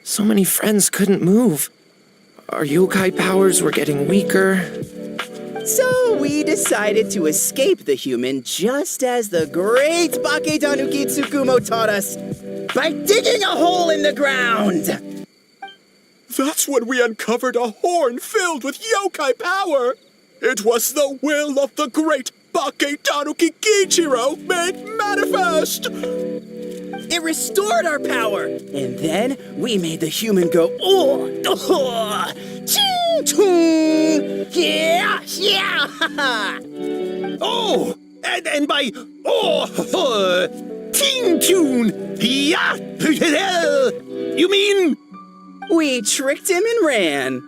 So many friends couldn't move. Our yokai powers were getting weaker. So we decided to escape the human just as the great Bakedanuki Tsukumo taught us, by digging a hole in the ground! That's when we uncovered a horn filled with yokai power. It was the will of the great Bake Tanuki Kiichiro made manifest! It restored our power, and then we made the human go, ching chong, yeah, yeah, Oh, and by ting tune, yeah, you mean? We tricked him and ran.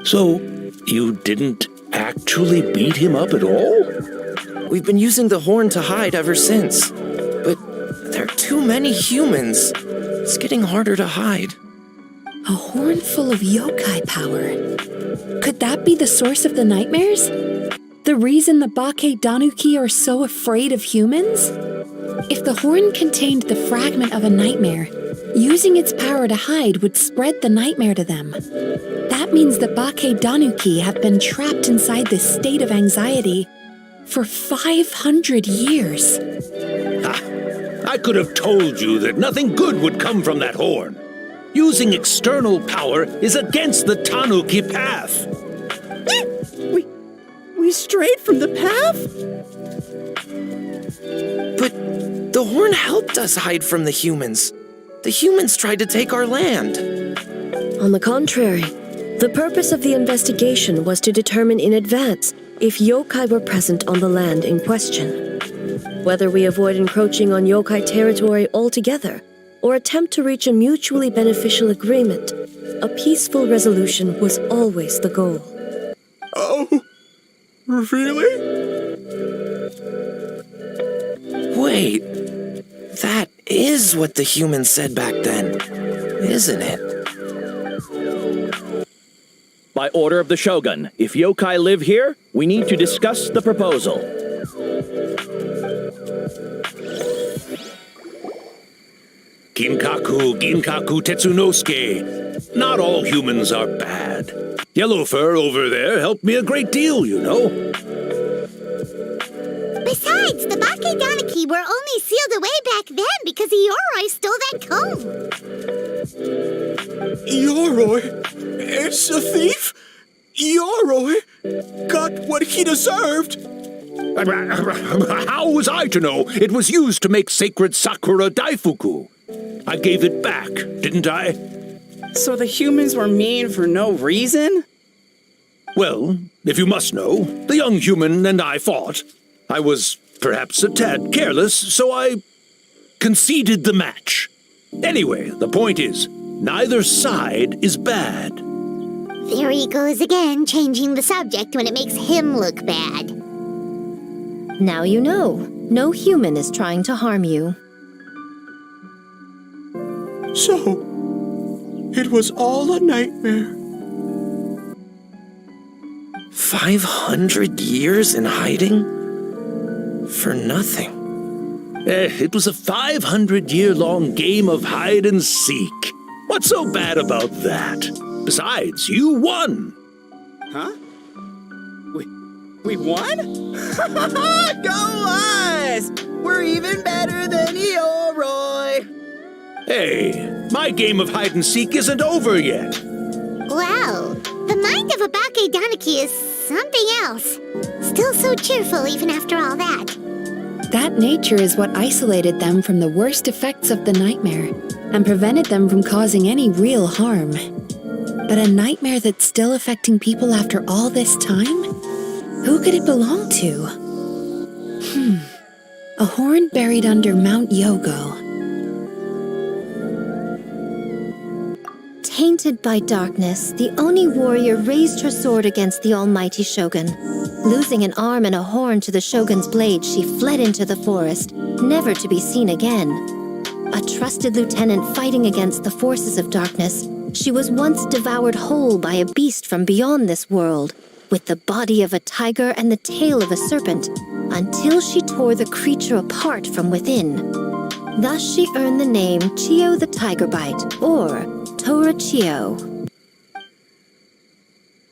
So, you didn't actually beat him up at all? We've been using the horn to hide ever since. But there are too many humans. It's getting harder to hide. A horn full of yokai power. Could that be the source of the nightmares? The reason the Bake Danuki are so afraid of humans? If the horn contained the fragment of a nightmare, using its power to hide would spread the nightmare to them. That means the Bake Danuki have been trapped inside this state of anxiety for 500 years. I could have told you that nothing good would come from that horn. Using external power is against the Tanuki path. We strayed from the path? But the horn helped us hide from the humans. The humans tried to take our land. On the contrary, the purpose of the investigation was to determine in advance if yokai were present on the land in question. Whether we avoid encroaching on yokai territory altogether or attempt to reach a mutually beneficial agreement, a peaceful resolution was always the goal. Oh, really? Wait, that is what the humans said back then, isn't it? By order of the Shogun, if yokai live here, we need to discuss the proposal. Ginkaku Tetsunosuke. Not all humans are bad. Yellowfur over there helped me a great deal, you know. Besides, the Bake Danuki were only sealed away back then because Ioroi stole that comb. Ioroi? It's a thief? Ioroi got what he deserved. How was I to know? It was used to make sacred Sakura Daifuku. I gave it back, didn't I? So the humans were mean for no reason? Well, if you must know, the young human and I fought. I was perhaps a tad careless, so I conceded the match. Anyway, the point is, neither side is bad. There he goes again, changing the subject when it makes him look bad. Now you know. No human is trying to harm you. So, it was all a nightmare. 500 years in hiding? For nothing. It was a 500-year-long game of hide and seek. What's so bad about that? Besides, you won. Huh? We won? Go us! We're even better than Ioroi! Hey, my game of hide and seek isn't over yet. Wow, the mind of a Bake Danuki is something else. Still so cheerful even after all that. That nature is what isolated them from the worst effects of the nightmare and prevented them from causing any real harm. But a nightmare that's still affecting people after all this time? Who could it belong to? A horn buried under Mount Yogo. Tainted by darkness, the Oni warrior raised her sword against the almighty Shogun. Losing an arm and a horn to the Shogun's blade, she fled into the forest, never to be seen again. A trusted lieutenant fighting against the forces of darkness, she was once devoured whole by a beast from beyond this world, with the body of a tiger and the tail of a serpent, until she tore the creature apart from within. Thus she earned the name Chio the Tigerbite, or Tora Chio.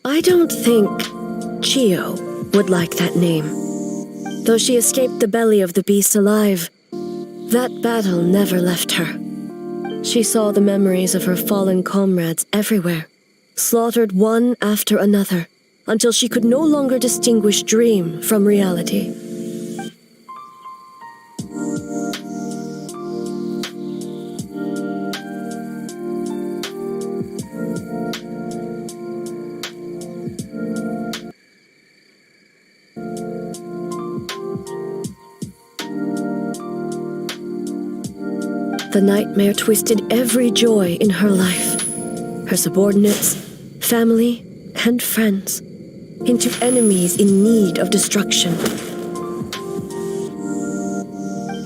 I don't think Chio would like that name. Though she escaped the belly of the beast alive, that battle never left her. She saw the memories of her fallen comrades everywhere, slaughtered one after another, until she could no longer distinguish dream from reality. The nightmare twisted every joy in her life, her subordinates, family, and friends, into enemies in need of destruction.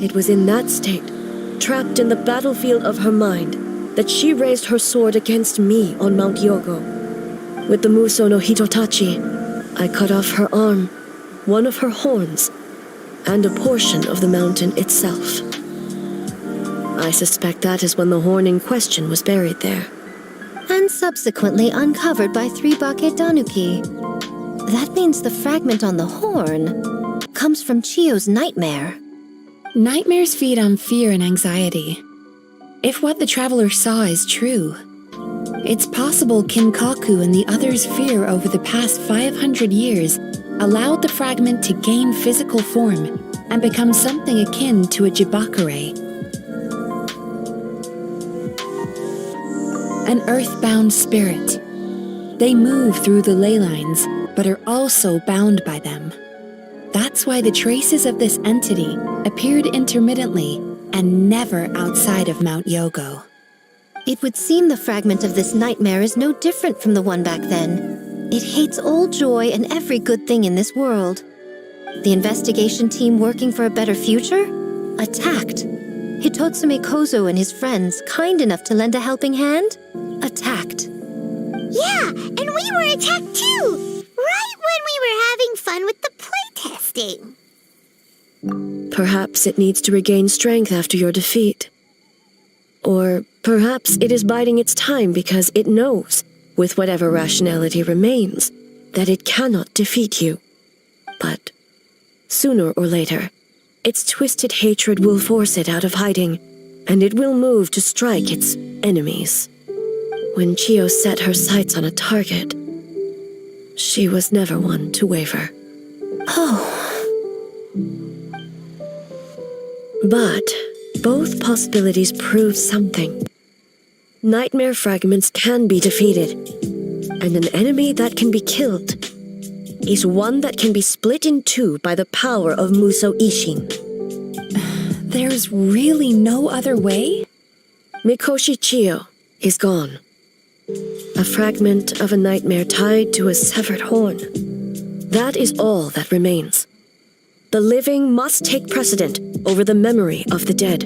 It was in that state, trapped in the battlefield of her mind, that she raised her sword against me on Mount Yogo. With the Muso no Hitotachi, I cut off her arm, one of her horns, and a portion of the mountain itself. I suspect that is when the horn in question was buried there. And subsequently uncovered by 3 Bake Danuki. That means the fragment on the horn comes from Chiyo's nightmare. Nightmares feed on fear and anxiety. If what the traveler saw is true, it's possible Kinkaku and the others' fear over the past 500 years allowed the fragment to gain physical form and become something akin to a jibakure. An earthbound spirit. They move through the ley lines, but are also bound by them. That's why the traces of this entity appeared intermittently and never outside of Mount Yogo. It would seem the fragment of this nightmare is no different from the one back then. It hates all joy and every good thing in this world. The investigation team working for a better future? Attacked. Hitotsume Kozo and his friends, kind enough to lend a helping hand? Attacked. Yeah, and we were attacked too! Right when we were having fun with the playtesting. Perhaps it needs to regain strength after your defeat. Or perhaps it is biding its time because it knows, with whatever rationality remains, that it cannot defeat you. But sooner or later, its twisted hatred will force it out of hiding, and it will move to strike its enemies. When Chiyo set her sights on a target, she was never one to waver. Oh. But both possibilities prove something. Nightmare fragments can be defeated, and an enemy that can be killed is one that can be split in two by the power of Muso Ishin. There's really no other way? Mikoshi Chiyo is gone. A fragment of a nightmare tied to a severed horn. That is all that remains. The living must take precedent over the memory of the dead.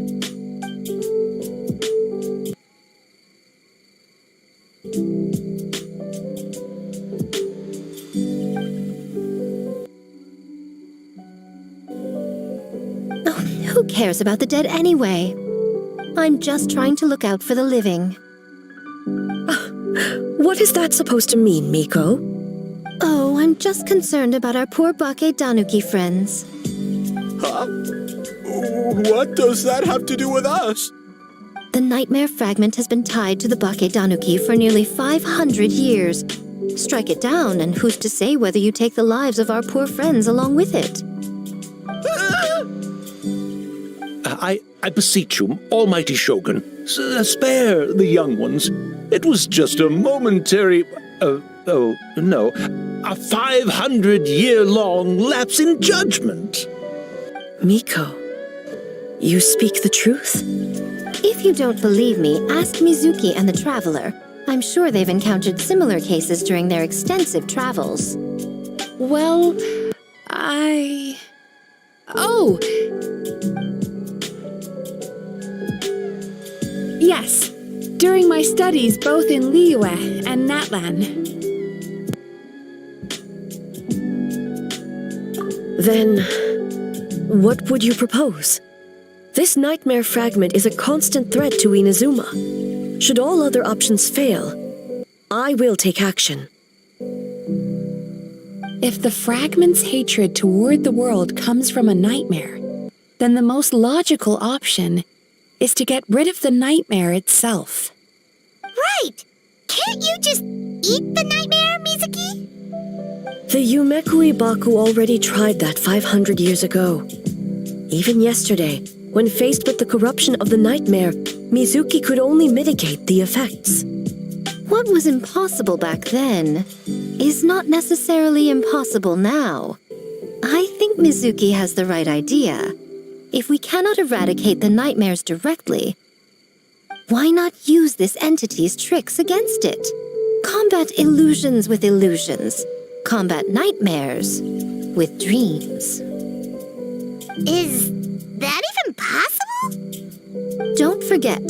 Oh, who cares about the dead anyway? I'm just trying to look out for the living. What is that supposed to mean, Miko? Oh, I'm just concerned about our poor Bake Danuki friends. Huh? What does that have to do with us? The nightmare fragment has been tied to the Bake Danuki for nearly 500 years. Strike it down, and who's to say whether you take the lives of our poor friends along with it? I beseech you, almighty Shogun, spare the young ones. It was just a momentary... a 500-year-long lapse in judgment. Miko, you speak the truth? If you don't believe me, ask Mizuki and the Traveler. I'm sure they've encountered similar cases during their extensive travels. Well, Oh! Yes, during my studies both in Liyue and Natlan. Then, what would you propose? This nightmare fragment is a constant threat to Inazuma. Should all other options fail, I will take action. If the fragment's hatred toward the world comes from a nightmare, then the most logical option is to get rid of the nightmare itself. Right! Can't you just eat the nightmare, Mizuki? The Yumekui Baku already tried that 500 years ago. Even yesterday, when faced with the corruption of the nightmare, Mizuki could only mitigate the effects. What was impossible back then is not necessarily impossible now. I think Mizuki has the right idea. If we cannot eradicate the nightmares directly, Why not use this entity's tricks against it? Combat illusions with illusions. Combat nightmares with dreams. Is that even possible? Don't forget,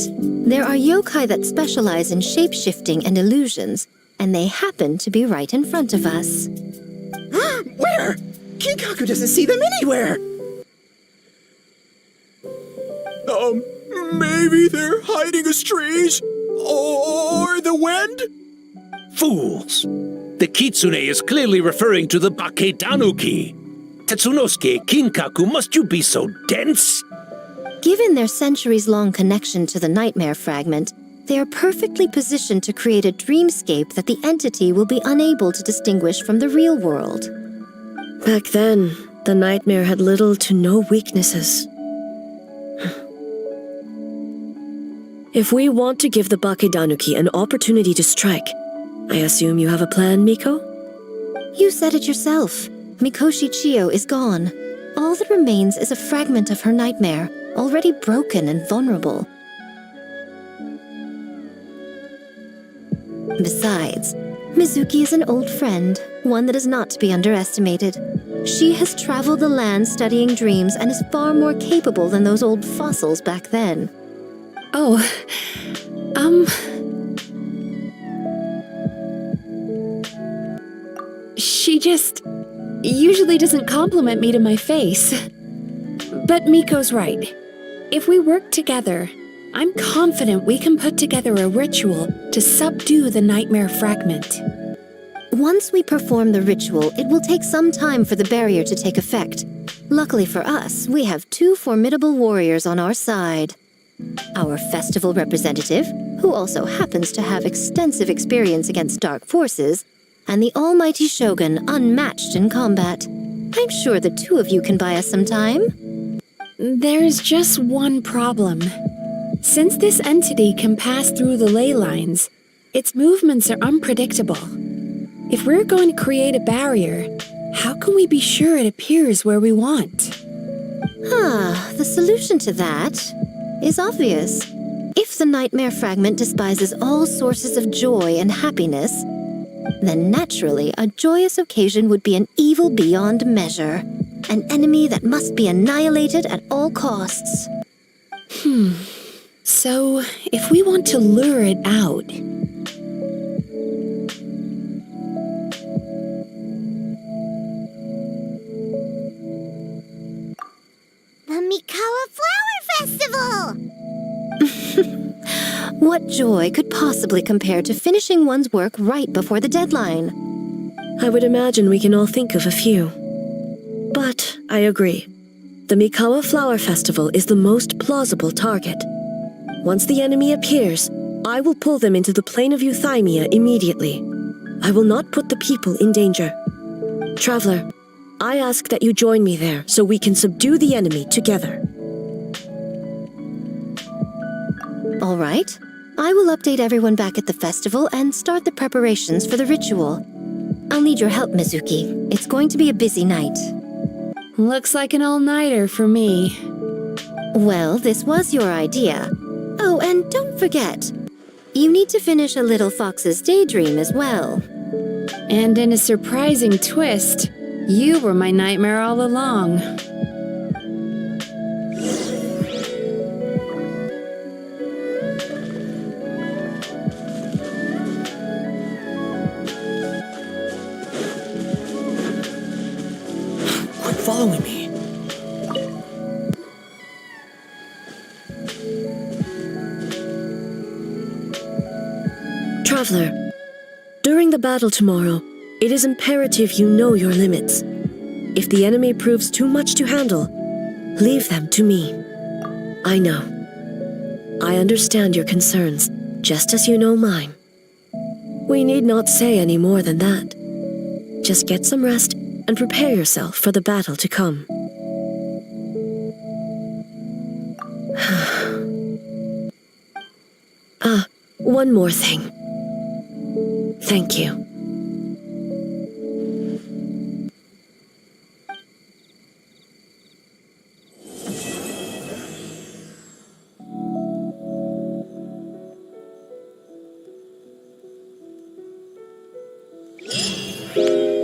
there are yokai that specialize in shape-shifting and illusions, and they happen to be right in front of us. Where? Kinkaku doesn't see them anywhere! Maybe they're hiding as trees? Or the wind? Fools! The kitsune is clearly referring to the Bakedanuki. Tetsunosuke, Kinkaku, must you be so dense? Given their centuries-long connection to the nightmare fragment, they are perfectly positioned to create a dreamscape that the entity will be unable to distinguish from the real world. Back then, the nightmare had little to no weaknesses. If we want to give the Bakedanuki an opportunity to strike, I assume you have a plan, Miko? You said it yourself. Mikoshi Chiyo is gone. All that remains is a fragment of her nightmare, already broken and vulnerable. Besides, Mizuki is an old friend, one that is not to be underestimated. She has traveled the land studying dreams and is far more capable than those old fossils back then. Oh, She just usually doesn't compliment me to my face. But Miko's right. If we work together, I'm confident we can put together a ritual to subdue the nightmare fragment. Once we perform the ritual, it will take some time for the barrier to take effect. Luckily for us, we have two formidable warriors on our side. Our festival representative, who also happens to have extensive experience against dark forces, and the almighty Shogun, unmatched in combat. I'm sure the two of you can buy us some time. There's just one problem. Since this entity can pass through the ley lines, its movements are unpredictable. If we're going to create a barrier, how can we be sure it appears where we want? The solution to that is obvious. If the nightmare fragment despises all sources of joy and happiness, then naturally a joyous occasion would be an evil beyond measure, an enemy that must be annihilated at all costs. So, if we want to lure it out... The Mikawa Flower Festival! What joy could possibly compare to finishing one's work right before the deadline? I would imagine we can all think of a few. But I agree. The Mikawa Flower Festival is the most plausible target. Once the enemy appears, I will pull them into the plane of Euthymia immediately. I will not put the people in danger. Traveler, I ask that you join me there so we can subdue the enemy together. All right. I will update everyone back at the festival and start the preparations for the ritual. I'll need your help, Mizuki. It's going to be a busy night. Looks like an all-nighter for me. Well, this was your idea. Oh, and don't forget, you need to finish a Little Fox's Daydream as well. And in a surprising twist, you were my nightmare all along. Quit following me. Traveler, during the battle tomorrow, it is imperative you know your limits. If the enemy proves too much to handle, leave them to me. I know. I understand your concerns, just as you know mine. We need not say any more than that. Just get some rest and prepare yourself for the battle to come. One more thing. Thank you. Bye.